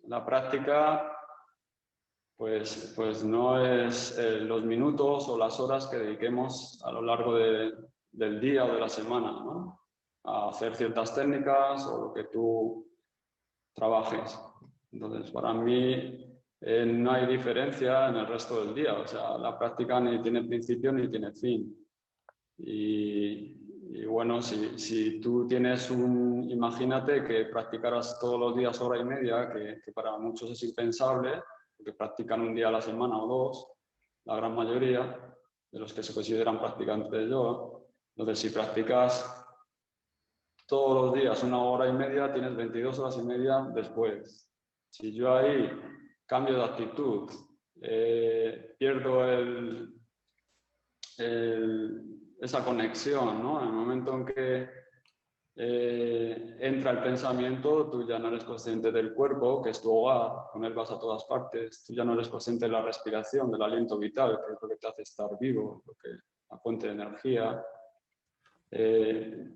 La práctica, pues no es los minutos o las horas que dediquemos a lo largo del día o de la semana, ¿no? A hacer ciertas técnicas o lo que tú trabajes. Entonces, para mí no hay diferencia en el resto del día. O sea, la práctica ni tiene principio ni tiene fin. Y bueno, si tú tienes imagínate que practicaras todos los días hora y media, que para muchos es impensable, porque practican un día a la semana o dos, la gran mayoría de los que se consideran practicantes de yoga. Entonces, si practicas todos los días una hora y media, tienes 22 horas y media después. Si yo ahí cambio de actitud, pierdo esa conexión, ¿no? En el momento en que entra el pensamiento, tú ya no eres consciente del cuerpo, que es tu hogar, con él vas a todas partes, tú ya no eres consciente de la respiración, del aliento vital, que es lo que te hace estar vivo, la fuente de energía.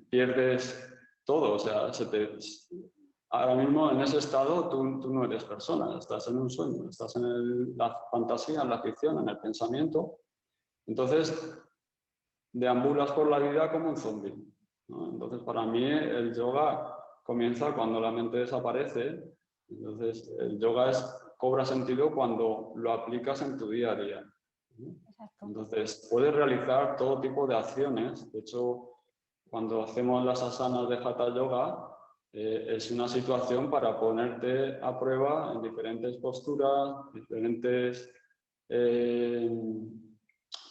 Pierdes todo, o sea, ahora mismo en ese estado tú no eres persona, estás en un sueño, estás en la fantasía, en la ficción, en el pensamiento. Entonces, deambulas por la vida como un zombi, ¿no? Entonces, para mí el yoga comienza cuando la mente desaparece. Entonces, el yoga cobra sentido cuando lo aplicas en tu día a día, ¿no? Entonces, puedes realizar todo tipo de acciones. De hecho, cuando hacemos las asanas de Hatha Yoga, es una situación para ponerte a prueba en diferentes posturas, diferentes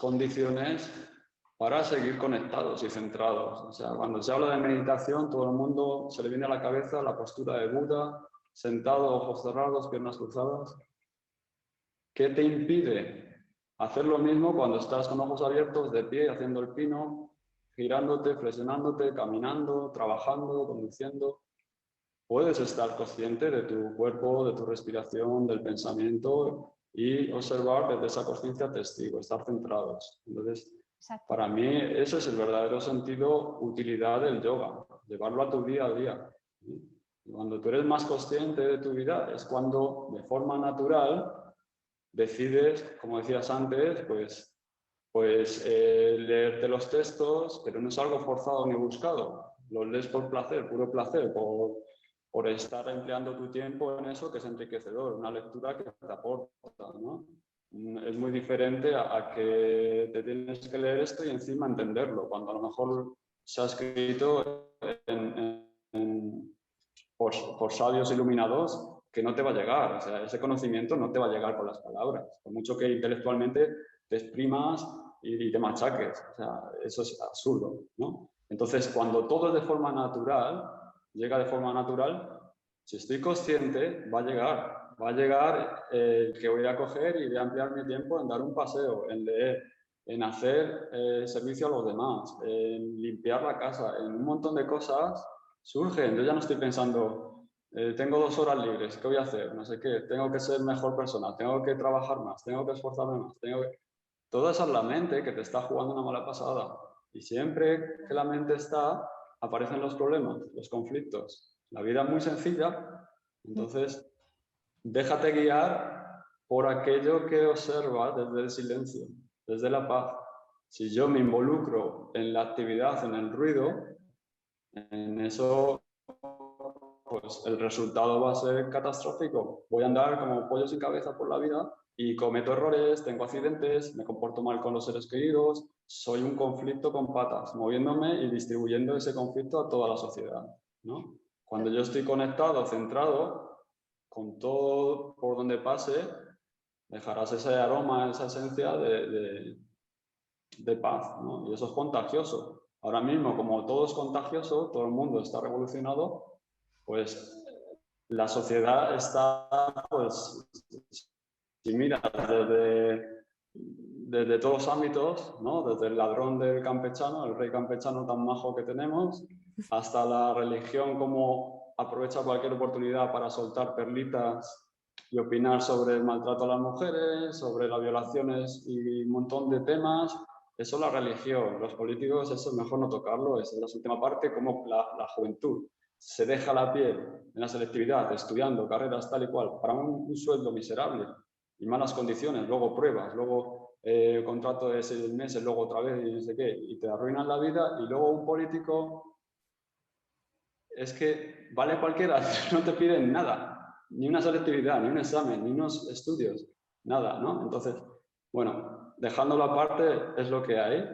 condiciones para seguir conectados y centrados. O sea, cuando se habla de meditación, todo el mundo se le viene a la cabeza la postura de Buda, sentado, ojos cerrados, piernas cruzadas. ¿Qué te impide hacer lo mismo cuando estás con ojos abiertos, de pie, haciendo el pino, girándote, flexionándote, caminando, trabajando, conduciendo? Puedes estar consciente de tu cuerpo, de tu respiración, del pensamiento y observar desde esa conciencia testigo, estar centrados. Entonces, Exacto. Para mí ese es el verdadero sentido, utilidad del yoga, llevarlo a tu día a día. Cuando tú eres más consciente de tu vida es cuando de forma natural decides, como decías antes, pues leerte los textos, pero no es algo forzado ni buscado. Los lees por placer, puro placer, por estar empleando tu tiempo en eso, que es enriquecedor, una lectura que te aporta, ¿no? Es muy diferente a que te tienes que leer esto y encima entenderlo, cuando a lo mejor se ha escrito por sabios iluminados que no te va a llegar. O sea, ese conocimiento no te va a llegar con las palabras, por mucho que intelectualmente te exprimas y te machaques. O sea, eso es absurdo, ¿no? Entonces, cuando todo es de forma natural, llega de forma natural, si estoy consciente, va a llegar que voy a coger y voy a ampliar mi tiempo en dar un paseo, en leer, en hacer servicio a los demás, en limpiar la casa, en un montón de cosas surgen. Yo ya no estoy pensando, tengo 2 horas libres, ¿qué voy a hacer? No sé qué, tengo que ser mejor persona, tengo que trabajar más, tengo que esforzarme más, Toda esa es la mente que te está jugando una mala pasada. Y siempre que la mente está, aparecen los problemas, los conflictos. La vida es muy sencilla, entonces déjate guiar por aquello que observas desde el silencio, desde la paz. Si yo me involucro en la actividad, en el ruido, en eso, pues el resultado va a ser catastrófico. Voy a andar como pollo sin cabeza por la vida y cometo errores, tengo accidentes, me comporto mal con los seres queridos, soy un conflicto con patas, moviéndome y distribuyendo ese conflicto a toda la sociedad, ¿no? Cuando yo estoy conectado, centrado, con todo por donde pase, dejarás ese aroma, esa esencia de paz, ¿no? Y eso es contagioso. Ahora mismo, como todo es contagioso, todo el mundo está revolucionado, pues la sociedad está, pues, si miras desde todos los ámbitos, ¿no? Desde el ladrón del campechano, el rey campechano tan majo que tenemos, hasta la religión como aprovecha cualquier oportunidad para soltar perlitas y opinar sobre el maltrato a las mujeres, sobre las violaciones y un montón de temas. Eso es la religión. Los políticos, eso es mejor no tocarlo. Esa es la última parte, como la juventud se deja la piel en la selectividad, estudiando carreras tal y cual, para un sueldo miserable y malas condiciones, luego pruebas, luego contrato de 6 meses, luego otra vez y no sé qué, y te arruinan la vida, y luego un político es que vale cualquiera, no te piden nada, ni una selectividad, ni un examen, ni unos estudios, nada, ¿no? Entonces, bueno, dejándolo aparte es lo que hay.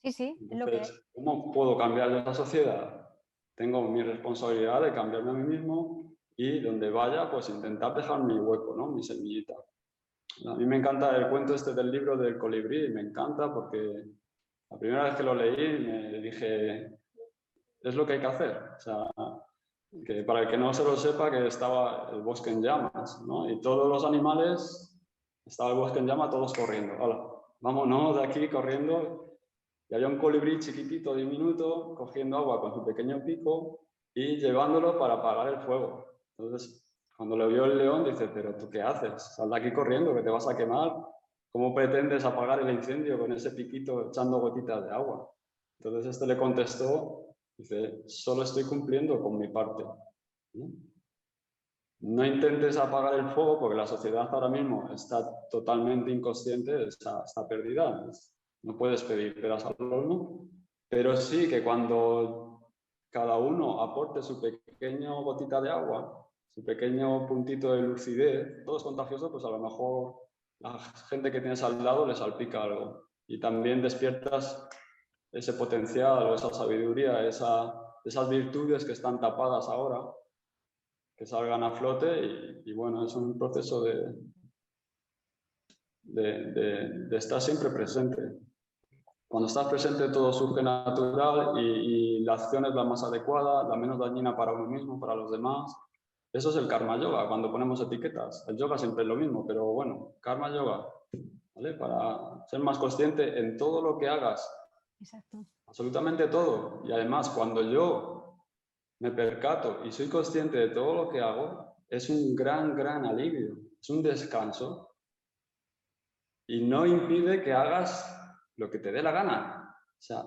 Sí, sí, es lo que hay. Entonces, ¿cómo puedo cambiar la sociedad? Tengo mi responsabilidad de cambiarme a mí mismo y donde vaya, pues intentar dejar mi hueco, ¿no? Mi semillita. A mí me encanta el cuento este del libro del colibrí, me encanta porque la primera vez que lo leí me dije, es lo que hay que hacer. O sea, que para el que no se lo sepa, que estaba el bosque en llamas, ¿no? Y todos los animales, estaba el bosque en llamas, todos corriendo. Hola, vámonos de aquí corriendo. Y había un colibrí chiquitito, diminuto, cogiendo agua con su pequeño pico y llevándolo para apagar el fuego. Entonces, cuando lo vio el león, dice, pero ¿tú qué haces? Sal de aquí corriendo, que te vas a quemar. ¿Cómo pretendes apagar el incendio con ese piquito echando gotitas de agua? Entonces este le contestó, dice, solo estoy cumpliendo con mi parte. No intentes apagar el fuego porque la sociedad ahora mismo está totalmente inconsciente, está perdida. No puedes pedir peras al horno, pero sí que cuando cada uno aporte su pequeño gotita de agua, su pequeño puntito de lucidez, todo es contagioso, pues a lo mejor la gente que tienes al lado le salpica algo. Y también despiertas ese potencial o esa sabiduría, esas virtudes que están tapadas ahora, que salgan a flote y bueno, es un proceso de estar siempre presente. Cuando estás presente todo surge natural y la acción es la más adecuada, la menos dañina para uno mismo, para los demás. Eso es el karma yoga, cuando ponemos etiquetas. El yoga siempre es lo mismo, pero bueno, karma yoga, ¿vale? Para ser más consciente en todo lo que hagas. Exacto. Absolutamente todo. Y además, cuando yo me percato y soy consciente de todo lo que hago, es un gran, gran alivio. Es un descanso y no impide que hagas lo que te dé la gana. O sea,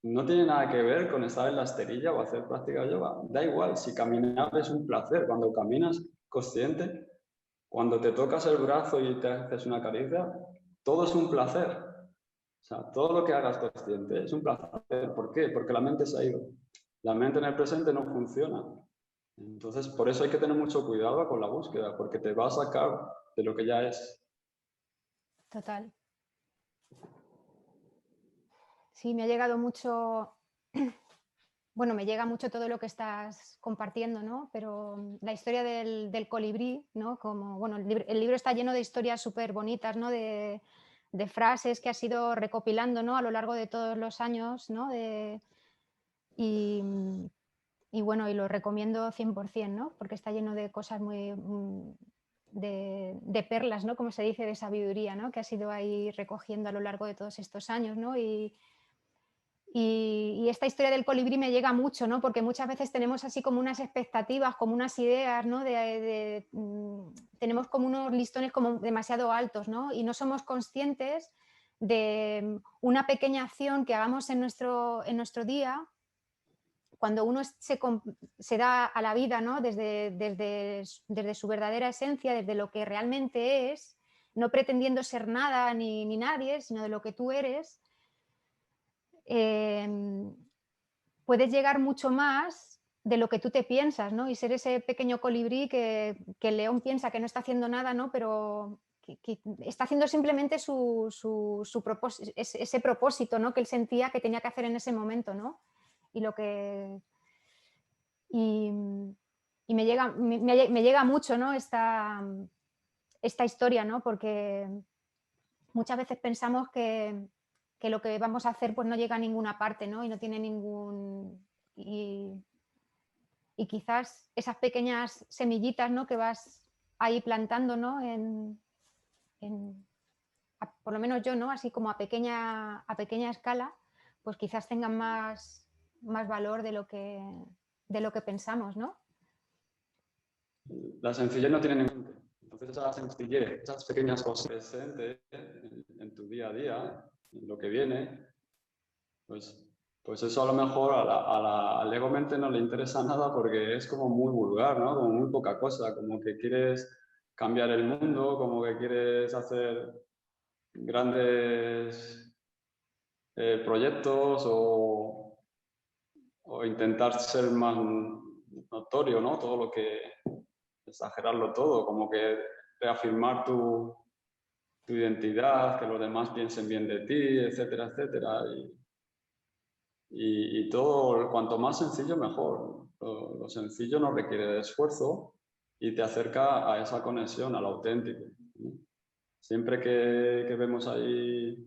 no tiene nada que ver con estar en la esterilla o hacer práctica de yoga. Da igual, si caminar es un placer. Cuando caminas consciente, cuando te tocas el brazo y te haces una caricia, todo es un placer. O sea, todo lo que hagas consciente es un placer. ¿Por qué? Porque la mente se ha ido. La mente en el presente no funciona. Entonces, por eso hay que tener mucho cuidado con la búsqueda, porque te va a sacar de lo que ya es. Total. Sí, me ha llegado mucho, bueno, me llega mucho todo lo que estás compartiendo, ¿no? Pero la historia del colibrí, ¿no? Como, bueno, el libro está lleno de historias súper bonitas, ¿no? De frases que has ido recopilando, ¿no? A lo largo de todos los años, ¿no? Y, y bueno, y lo recomiendo 100%, ¿no? Porque está lleno de cosas muy... de perlas, ¿no? Como se dice, de sabiduría, ¿no? Que has ido ahí recogiendo a lo largo de todos estos años, ¿no? Y esta historia del colibrí me llega mucho, ¿no? Porque muchas veces tenemos así como unas expectativas, como unas ideas, ¿no? Tenemos como unos listones como demasiado altos, ¿no? Y no somos conscientes de una pequeña acción que hagamos en nuestro día, cuando uno se da a la vida, ¿no? Desde su verdadera esencia, desde lo que realmente es, no pretendiendo ser nada ni nadie, sino de lo que tú eres, puedes llegar mucho más de lo que tú te piensas, ¿no? Y ser ese pequeño colibrí que el león piensa que no está haciendo nada, ¿no? Pero que está haciendo simplemente ese propósito, ¿no? Que él sentía que tenía que hacer en ese momento, ¿no? Y lo que... Y, y me llega mucho, ¿no? Esta historia, ¿no? Porque muchas veces pensamos que lo que vamos a hacer pues no llega a ninguna parte, ¿no? Y no tiene ningún... Y y quizás esas pequeñas semillitas, ¿no?, que vas ahí plantando, ¿no?, por lo menos yo, ¿no?, así como a pequeña escala, pues quizás tengan más valor de lo que pensamos, ¿no? La sencillez no tiene ningún límite. Entonces esa sencillez, esas pequeñas cosas presentes en tu día a día, en lo que viene, pues eso a lo mejor al ego mente no le interesa nada porque es como muy vulgar, ¿no? Como muy poca cosa, como que quieres cambiar el mundo, como que quieres hacer grandes proyectos o intentar ser más notorio, ¿no? Todo lo que, exagerarlo todo, como que reafirmar tu identidad, que los demás piensen bien de ti, etcétera, etcétera. Y todo, cuanto más sencillo, mejor. Lo sencillo no requiere de esfuerzo y te acerca a esa conexión, al auténtico, ¿no? Siempre que vemos ahí,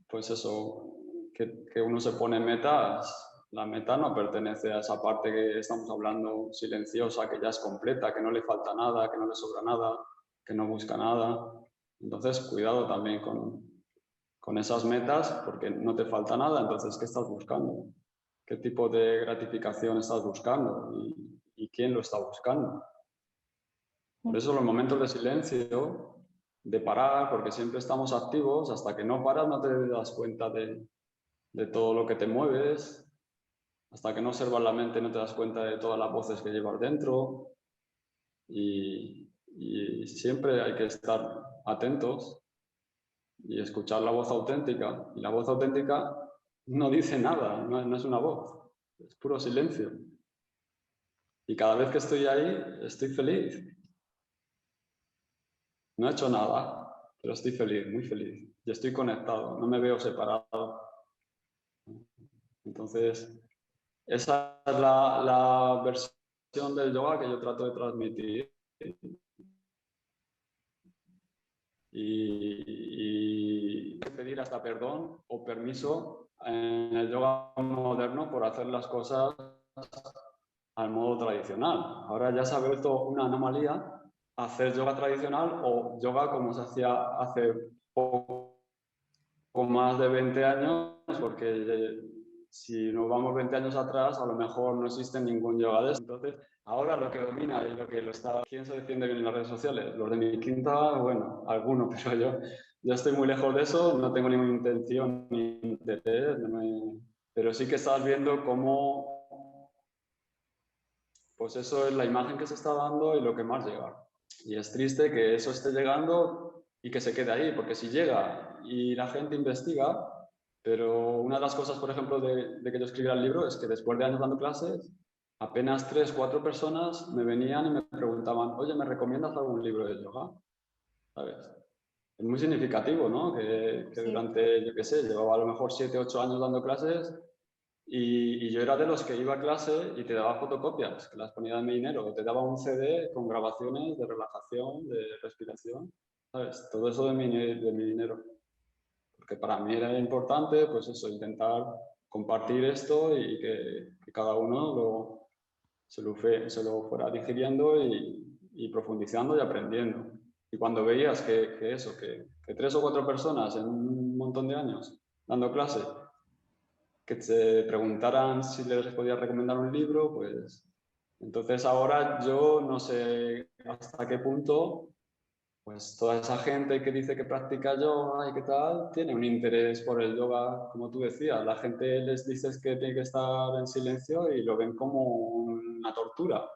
pues eso, que uno se pone metas, la meta no pertenece a esa parte que estamos hablando silenciosa, que ya es completa, que no le falta nada, que no le sobra nada, que no busca nada. Entonces, cuidado también con esas metas, porque no te falta nada. Entonces, ¿qué estás buscando? ¿Qué tipo de gratificación estás buscando? ¿Y quién lo está buscando? Por eso los momentos de silencio, de parar, porque siempre estamos activos, hasta que no paras no te das cuenta de todo lo que te mueves, hasta que no observas la mente no te das cuenta de todas las voces que llevas dentro, y siempre hay que estar atentos y escuchar la voz auténtica. Y la voz auténtica no dice nada, no es una voz, es puro silencio. Y cada vez que estoy ahí, estoy feliz. No he hecho nada, pero estoy feliz, muy feliz. Y estoy conectado, no me veo separado. Entonces, esa es la versión del yoga que yo trato de transmitir. Y pedir hasta perdón o permiso en el yoga moderno por hacer las cosas al modo tradicional. Ahora ya se ha vuelto una anomalía hacer yoga tradicional o yoga como se hacía hace poco más de 20 años, porque si nos vamos 20 años atrás, a lo mejor no existe ningún yoga de eso. Entonces, ahora lo que domina y lo que lo está... ¿Quién se defiende bien en las redes sociales? Los de mi quinta, bueno, algunos, pero yo estoy muy lejos de eso, no tengo ninguna intención ni interés, pero sí que estás viendo cómo, pues eso es la imagen que se está dando y lo que más llega. Y es triste que eso esté llegando y que se quede ahí, porque si llega y la gente investiga, pero una de las cosas, por ejemplo, de que yo escribiera el libro es que después de años dando clases, apenas 3 o 4 personas me venían y me preguntaban, oye, ¿me recomiendas algún libro de yoga? ¿Sabes? Es muy significativo, ¿no? Que Sí. durante, yo qué sé, llevaba a lo mejor 7 o 8 años dando clases y yo era de los que iba a clase y te daba fotocopias, que las ponía en mi dinero, o te daba un CD con grabaciones de relajación, de respiración, ¿sabes? Todo eso de mi dinero. Porque para mí era importante, pues eso, intentar compartir esto y que cada uno se lo fuera digiriendo y profundizando y aprendiendo. Y cuando veías que 3 o 4 personas en un montón de años dando clase, que te preguntaran si les podía recomendar un libro, pues entonces ahora yo no sé hasta qué punto pues toda esa gente que dice que practica yoga y qué tal, tiene un interés por el yoga, como tú decías. La gente les dices que tiene que estar en silencio y lo ven como una tortura.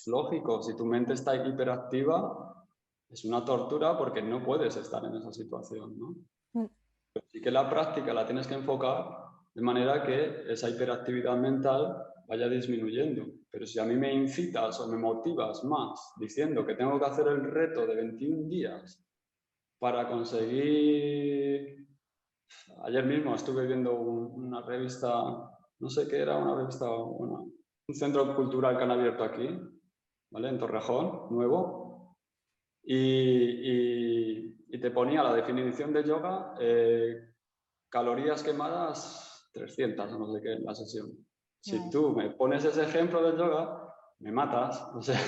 Lógico, si tu mente está hiperactiva, es una tortura porque no puedes estar en esa situación, ¿no? Pero sí que la práctica la tienes que enfocar de manera que esa hiperactividad mental vaya disminuyendo. Pero si a mí me incitas o me motivas más diciendo que tengo que hacer el reto de 21 días para conseguir... Ayer mismo estuve viendo una revista, no sé qué era, una revista, bueno, un centro cultural que han abierto aquí, ¿vale? En Torrejón, nuevo, y te ponía la definición de yoga, calorías quemadas 300, no sé qué, en la sesión. Si tú me pones ese ejemplo del yoga, me matas. O sea,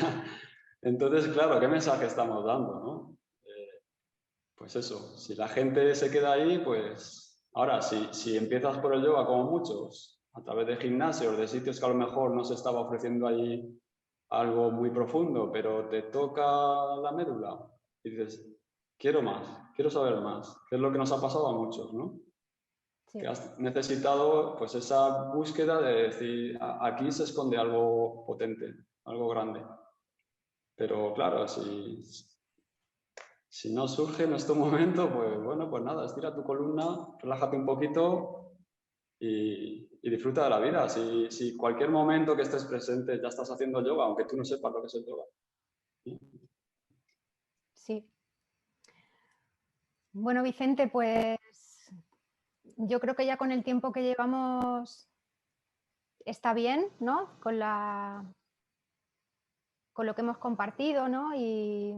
entonces, claro, ¿qué mensaje estamos dando, no? Pues eso, si la gente se queda ahí, pues ahora, si empiezas por el yoga como muchos, a través de gimnasios, de sitios que a lo mejor no se estaba ofreciendo ahí algo muy profundo, pero te toca la médula y dices, quiero más, quiero saber más, que es lo que nos ha pasado a muchos, ¿no? Sí. Que has necesitado pues esa búsqueda de decir, aquí se esconde algo potente, algo grande. Pero claro, si no surge en este momento, pues bueno, pues nada, estira tu columna, relájate un poquito y disfruta de la vida. Si cualquier momento que estés presente ya estás haciendo yoga, aunque tú no sepas lo que es el yoga. Sí. Bueno, Vicente, pues yo creo que ya con el tiempo que llevamos está bien, ¿no? Con lo que hemos compartido, ¿no? Y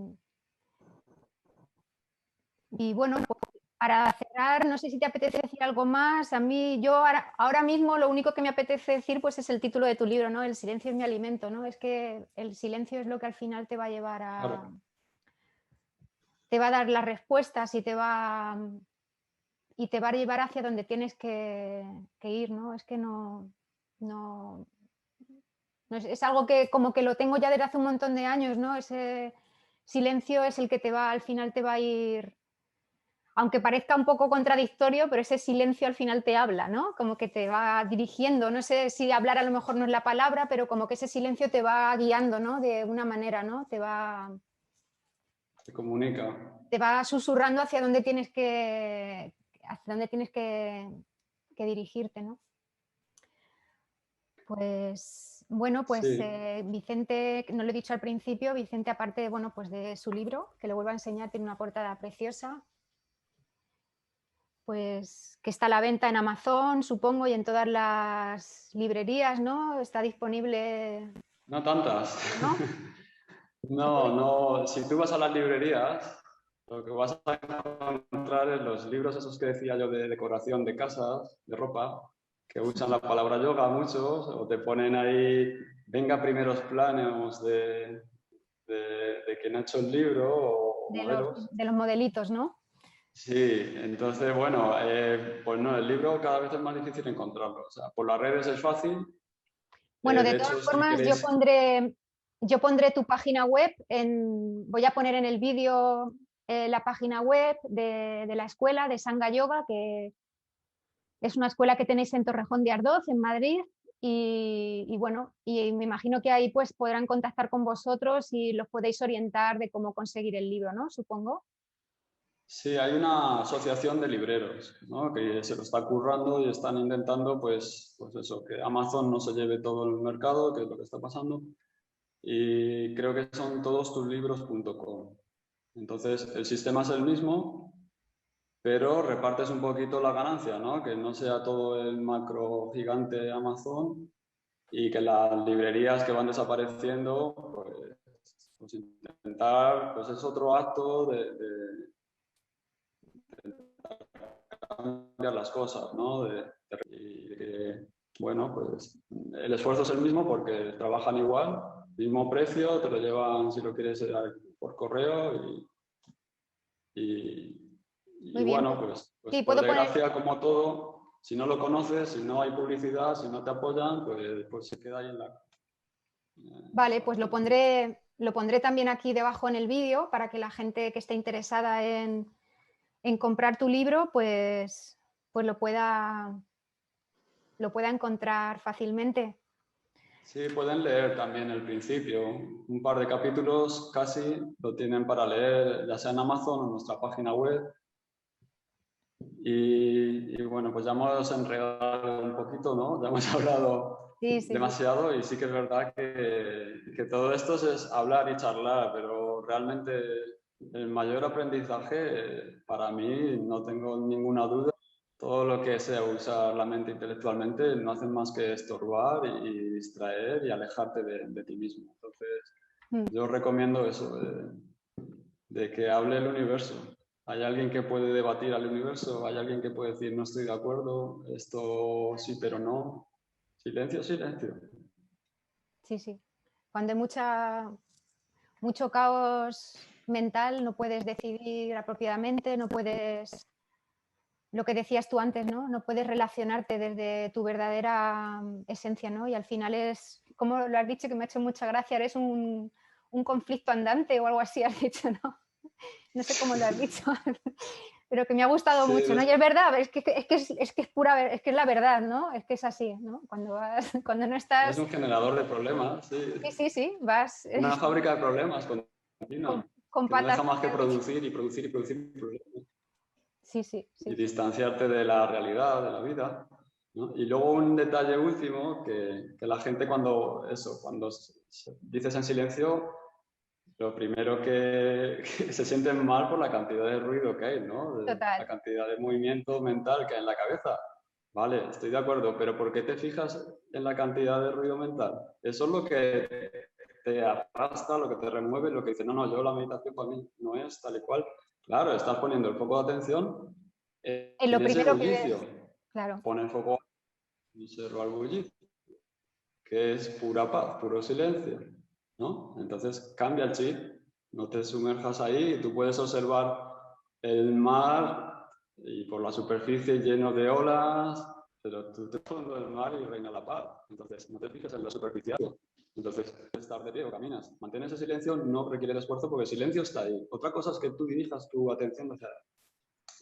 bueno, pues para cerrar, no sé si te apetece decir algo más. A mí, ahora mismo lo único que me apetece decir pues es el título de tu libro, ¿no? El silencio es mi alimento, ¿no? Es que el silencio es lo que al final te va a llevar Claro. te va a dar las respuestas y te va a llevar hacia donde tienes que ir, ¿no? Es que no es algo que como que lo tengo ya desde hace un montón de años, ¿no? Ese silencio es el que al final te va a ir, aunque parezca un poco contradictorio, pero ese silencio al final te habla, ¿no? Como que te va dirigiendo, no sé si hablar a lo mejor no es la palabra, pero como que ese silencio te va guiando, ¿no? De una manera, ¿no? Se comunica. Te va susurrando hacia dónde tienes que dirigirte, ¿no? Pues bueno, pues Sí. Vicente, no lo he dicho al principio, Vicente aparte, bueno, pues de su libro, que lo vuelvo a enseñar, tiene una portada preciosa, pues que está a la venta en Amazon, supongo, y en todas las librerías, ¿no? Está disponible, No tantas. ¿no? Se No, puede... no. Si tú vas a las librerías, lo que vas a encontrar es los libros esos que decía yo de decoración de casas, de ropa, que usan la palabra yoga muchos, o te ponen ahí, venga primeros planos de quien ha hecho el libro o modelos. de los modelitos, ¿no? Sí, entonces, bueno, pues no, el libro cada vez es más difícil encontrarlo. O sea, por las redes es fácil. Bueno, de De todas hecho, si formas, queréis... yo pondré tu página web, voy a poner en el vídeo la página web de la escuela de Sangha Yoga, que es una escuela que tenéis en Torrejón de Ardoz, en Madrid, y bueno, y me imagino que ahí pues podrán contactar con vosotros y los podéis orientar de cómo conseguir el libro, ¿no? Supongo. Sí, hay una asociación de libreros, ¿no? Que se lo está currando y están intentando, pues eso, que Amazon no se lleve todo el mercado, que es lo que está pasando. Y creo que son todostuslibros.com. Entonces, el sistema es el mismo, pero repartes un poquito la ganancia, ¿no? Que no sea todo el macro gigante Amazon y que las librerías que van desapareciendo, pues intentar, pues es otro acto de cambiar las cosas, ¿no? Bueno, pues el esfuerzo es el mismo porque trabajan igual, mismo precio, te lo llevan si lo quieres por correo y Muy bien. bueno, pues Sí, por puedo poner, desgracia, como todo, si no lo conoces, si no hay publicidad, si no te apoyan, pues se queda ahí en la... vale, pues lo pondré también aquí debajo en el vídeo para que la gente que esté interesada en comprar tu libro, pues lo pueda encontrar fácilmente. Sí, pueden leer también el principio. Un par de capítulos casi lo tienen para leer, ya sea en Amazon o en nuestra página web. Y bueno, pues ya hemos enredado un poquito, ¿no? Ya hemos hablado Sí, sí, sí. demasiado y sí que es verdad que todo esto es hablar y charlar, pero realmente el mayor aprendizaje para mí, no tengo ninguna duda, todo lo que sea usar la mente intelectualmente no hace más que estorbar y distraer y alejarte de ti mismo. Entonces, yo recomiendo eso, de que hable el universo. Hay alguien que puede debatir al universo, hay alguien que puede decir no estoy de acuerdo, esto sí pero no. Silencio, silencio. Sí, sí. Cuando hay mucho caos mental, no puedes decidir apropiadamente, no puedes, lo que decías tú antes, ¿no? No puedes relacionarte desde tu verdadera esencia, ¿no? Y al final es, como lo has dicho, que me ha hecho mucha gracia, eres un conflicto andante o algo así, has dicho, ¿no? No sé cómo lo has dicho, pero que me ha gustado Sí, mucho, ¿no? Y es verdad, es que es pura, es que es la verdad, ¿no? Es que es así, ¿no? Cuando no es estás, un generador de problemas, sí. sí, sí, sí, vas Una fábrica de problemas continua, con que no patas deja más que hacia... producir y producir y producir problemas. Sí, sí, Y sí. distanciarte de la realidad, de la vida, ¿no? Y luego un detalle último, que la gente cuando dices en silencio, lo primero que se sienten mal por la cantidad de ruido que hay, ¿no? La Total. cantidad de movimiento mental que hay en la cabeza. Vale, estoy de acuerdo, pero ¿por qué te fijas en la cantidad de ruido mental? Eso es lo que te arrastra, lo que te remueve, lo que dice, no, no, yo la meditación para mí no es tal y cual. Claro, estás poniendo el foco de atención Es lo en ese primero que bullicio. ves, claro. Pon el foco, observa el bullicio, que es pura paz, puro silencio, ¿no? Entonces cambia el chip, no te sumerjas ahí y tú puedes observar el mar y por la superficie lleno de olas, pero tú te fondo del mar y reina la paz. Entonces no te fijes en lo superficial. Entonces, estar de pie o caminas. Mantener ese silencio no requiere de esfuerzo porque el silencio está ahí. Otra cosa es que tú dirijas tu atención hacia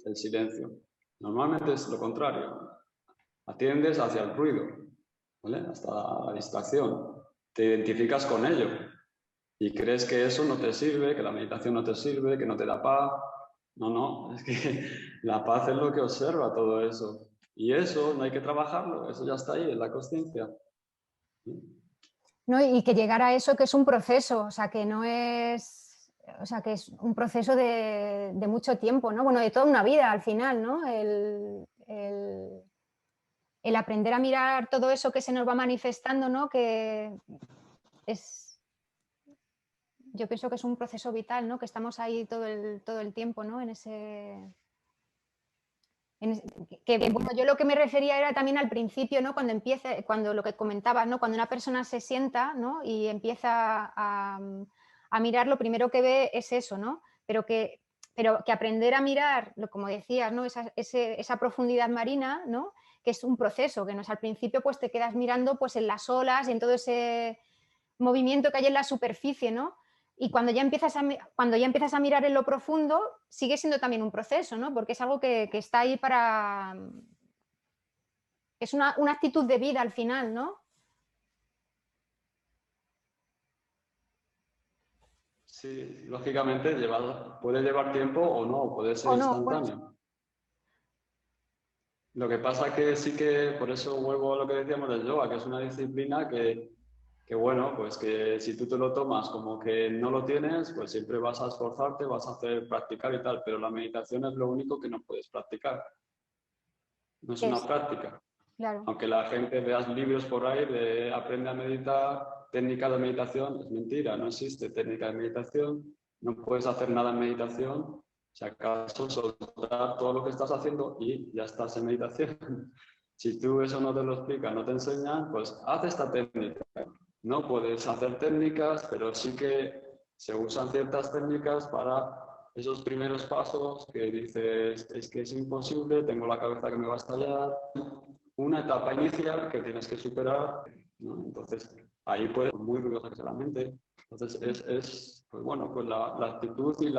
el silencio. Normalmente es lo contrario. Atiendes hacia el ruido, ¿vale? Hasta la distracción. Te identificas con ello y crees que eso no te sirve, que la meditación no te sirve, que no te da paz. No, no, es que la paz es lo que observa todo eso. Y eso no hay que trabajarlo, eso ya está ahí, en la consciencia. ¿No? Y que llegar a eso que es un proceso, o sea, que no es, o sea, que es un proceso de mucho tiempo, ¿no? Bueno, de toda una vida al final, ¿no? El aprender a mirar todo eso que se nos va manifestando, ¿no? Que es, yo pienso que es un proceso vital, ¿no? Que estamos ahí todo el tiempo, ¿no? En ese, bueno, yo lo que me refería era también al principio, ¿no? Cuando lo que comentabas, ¿no? Cuando una persona se sienta, ¿no? Y empieza a mirar, lo primero que ve es eso, ¿no? Pero que aprender a mirar, como decías, ¿no? Esa profundidad marina, ¿no? Que es un proceso, que no es al principio, pues te quedas mirando pues en las olas y en todo ese movimiento que hay en la superficie, ¿no? Y cuando ya empiezas a mirar en lo profundo, sigue siendo también un proceso, ¿no? Porque es algo que está ahí para... Es una actitud de vida al final, ¿no? Sí, lógicamente puede llevar tiempo o no, puede ser O no, bueno, instantáneo. Lo que pasa es que sí que, por eso vuelvo a lo que decíamos del yoga, que es una disciplina que bueno, pues que si tú te lo tomas como que no lo tienes, pues siempre vas a esforzarte, vas a hacer practicar y tal, pero la meditación es lo único que no puedes practicar, no es una es, práctica. claro, Aunque la gente veas libros por ahí de aprende a meditar, técnica de meditación, es mentira, no existe técnica de meditación, no puedes hacer nada en meditación, si acaso soltar todo lo que estás haciendo y ya estás en meditación. Si tú eso no te lo explicas, no te enseñan, pues haz esta técnica. No puedes hacer técnicas, pero sí que se usan ciertas técnicas para esos primeros pasos que dices, es que es imposible, tengo la cabeza que me va a estallar, una etapa inicial que tienes que superar, ¿no? Entonces, ahí puede ser muy ruidosa que sea la mente. Entonces, pues bueno, pues la actitud y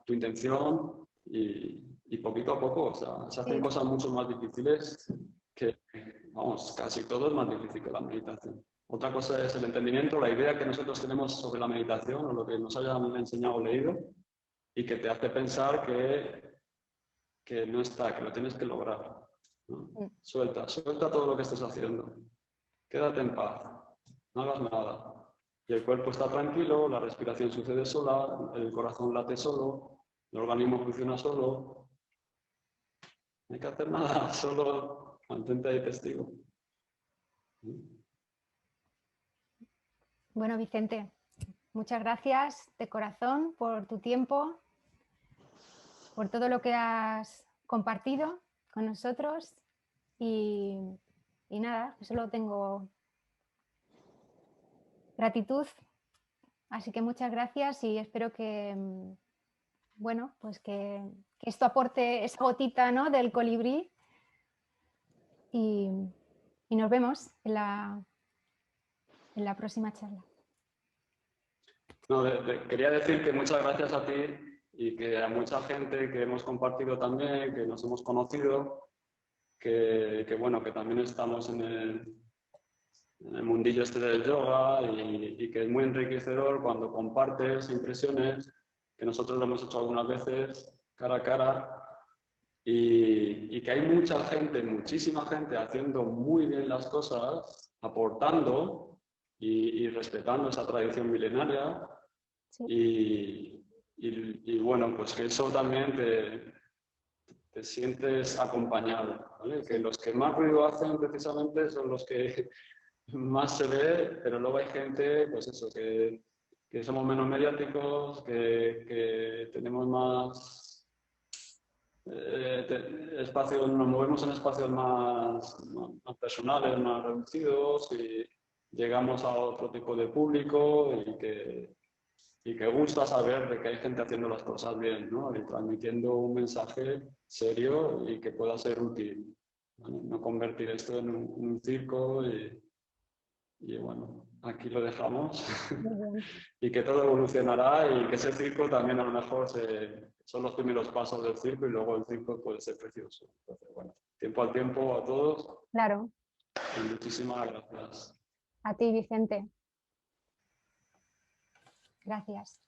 tu intención y poquito a poco, o sea, se hacen sí. cosas mucho más difíciles que, vamos, casi todo es más difícil que la meditación. Otra cosa es el entendimiento, la idea que nosotros tenemos sobre la meditación o lo que nos hayan enseñado o leído y que te hace pensar que no está, que lo tienes que lograr, ¿no? Mm. Suelta todo lo que estés haciendo. Quédate en paz, no hagas nada. Y el cuerpo está tranquilo, la respiración sucede sola, el corazón late solo, el organismo funciona solo. No hay que hacer nada, solo mantente ahí testigo. Bueno, Vicente, muchas gracias de corazón por tu tiempo, por todo lo que has compartido con nosotros y y nada, solo tengo gratitud. Así que muchas gracias y espero que, bueno, pues que esto aporte esa gotita, ¿no?, del colibrí y nos vemos en la próxima charla. No, quería decir que muchas gracias a ti y que a mucha gente que hemos compartido también, que nos hemos conocido, bueno, que también estamos en el mundillo este del yoga y que es muy enriquecedor cuando compartes impresiones, que nosotros lo hemos hecho algunas veces cara a cara, y que hay mucha gente, muchísima gente haciendo muy bien las cosas, aportando y respetando esa tradición milenaria. Sí. Y bueno, pues que eso también te sientes acompañado, ¿vale? Que los que más ruido hacen precisamente son los que más se ve, pero luego hay gente, pues eso, que somos menos mediáticos, que tenemos más espacios, nos movemos en espacios más personales, más reducidos y llegamos a otro tipo de público y que gusta saber de que hay gente haciendo las cosas bien, ¿no? Y transmitiendo un mensaje serio y que pueda ser útil, ¿vale? No convertir esto en un circo y bueno, aquí lo dejamos y que todo evolucionará y que ese circo también a lo mejor son los primeros pasos del circo y luego el circo puede ser precioso. Entonces, bueno, tiempo al tiempo a todos. Claro. Y muchísimas gracias. A ti, Vicente. Gracias.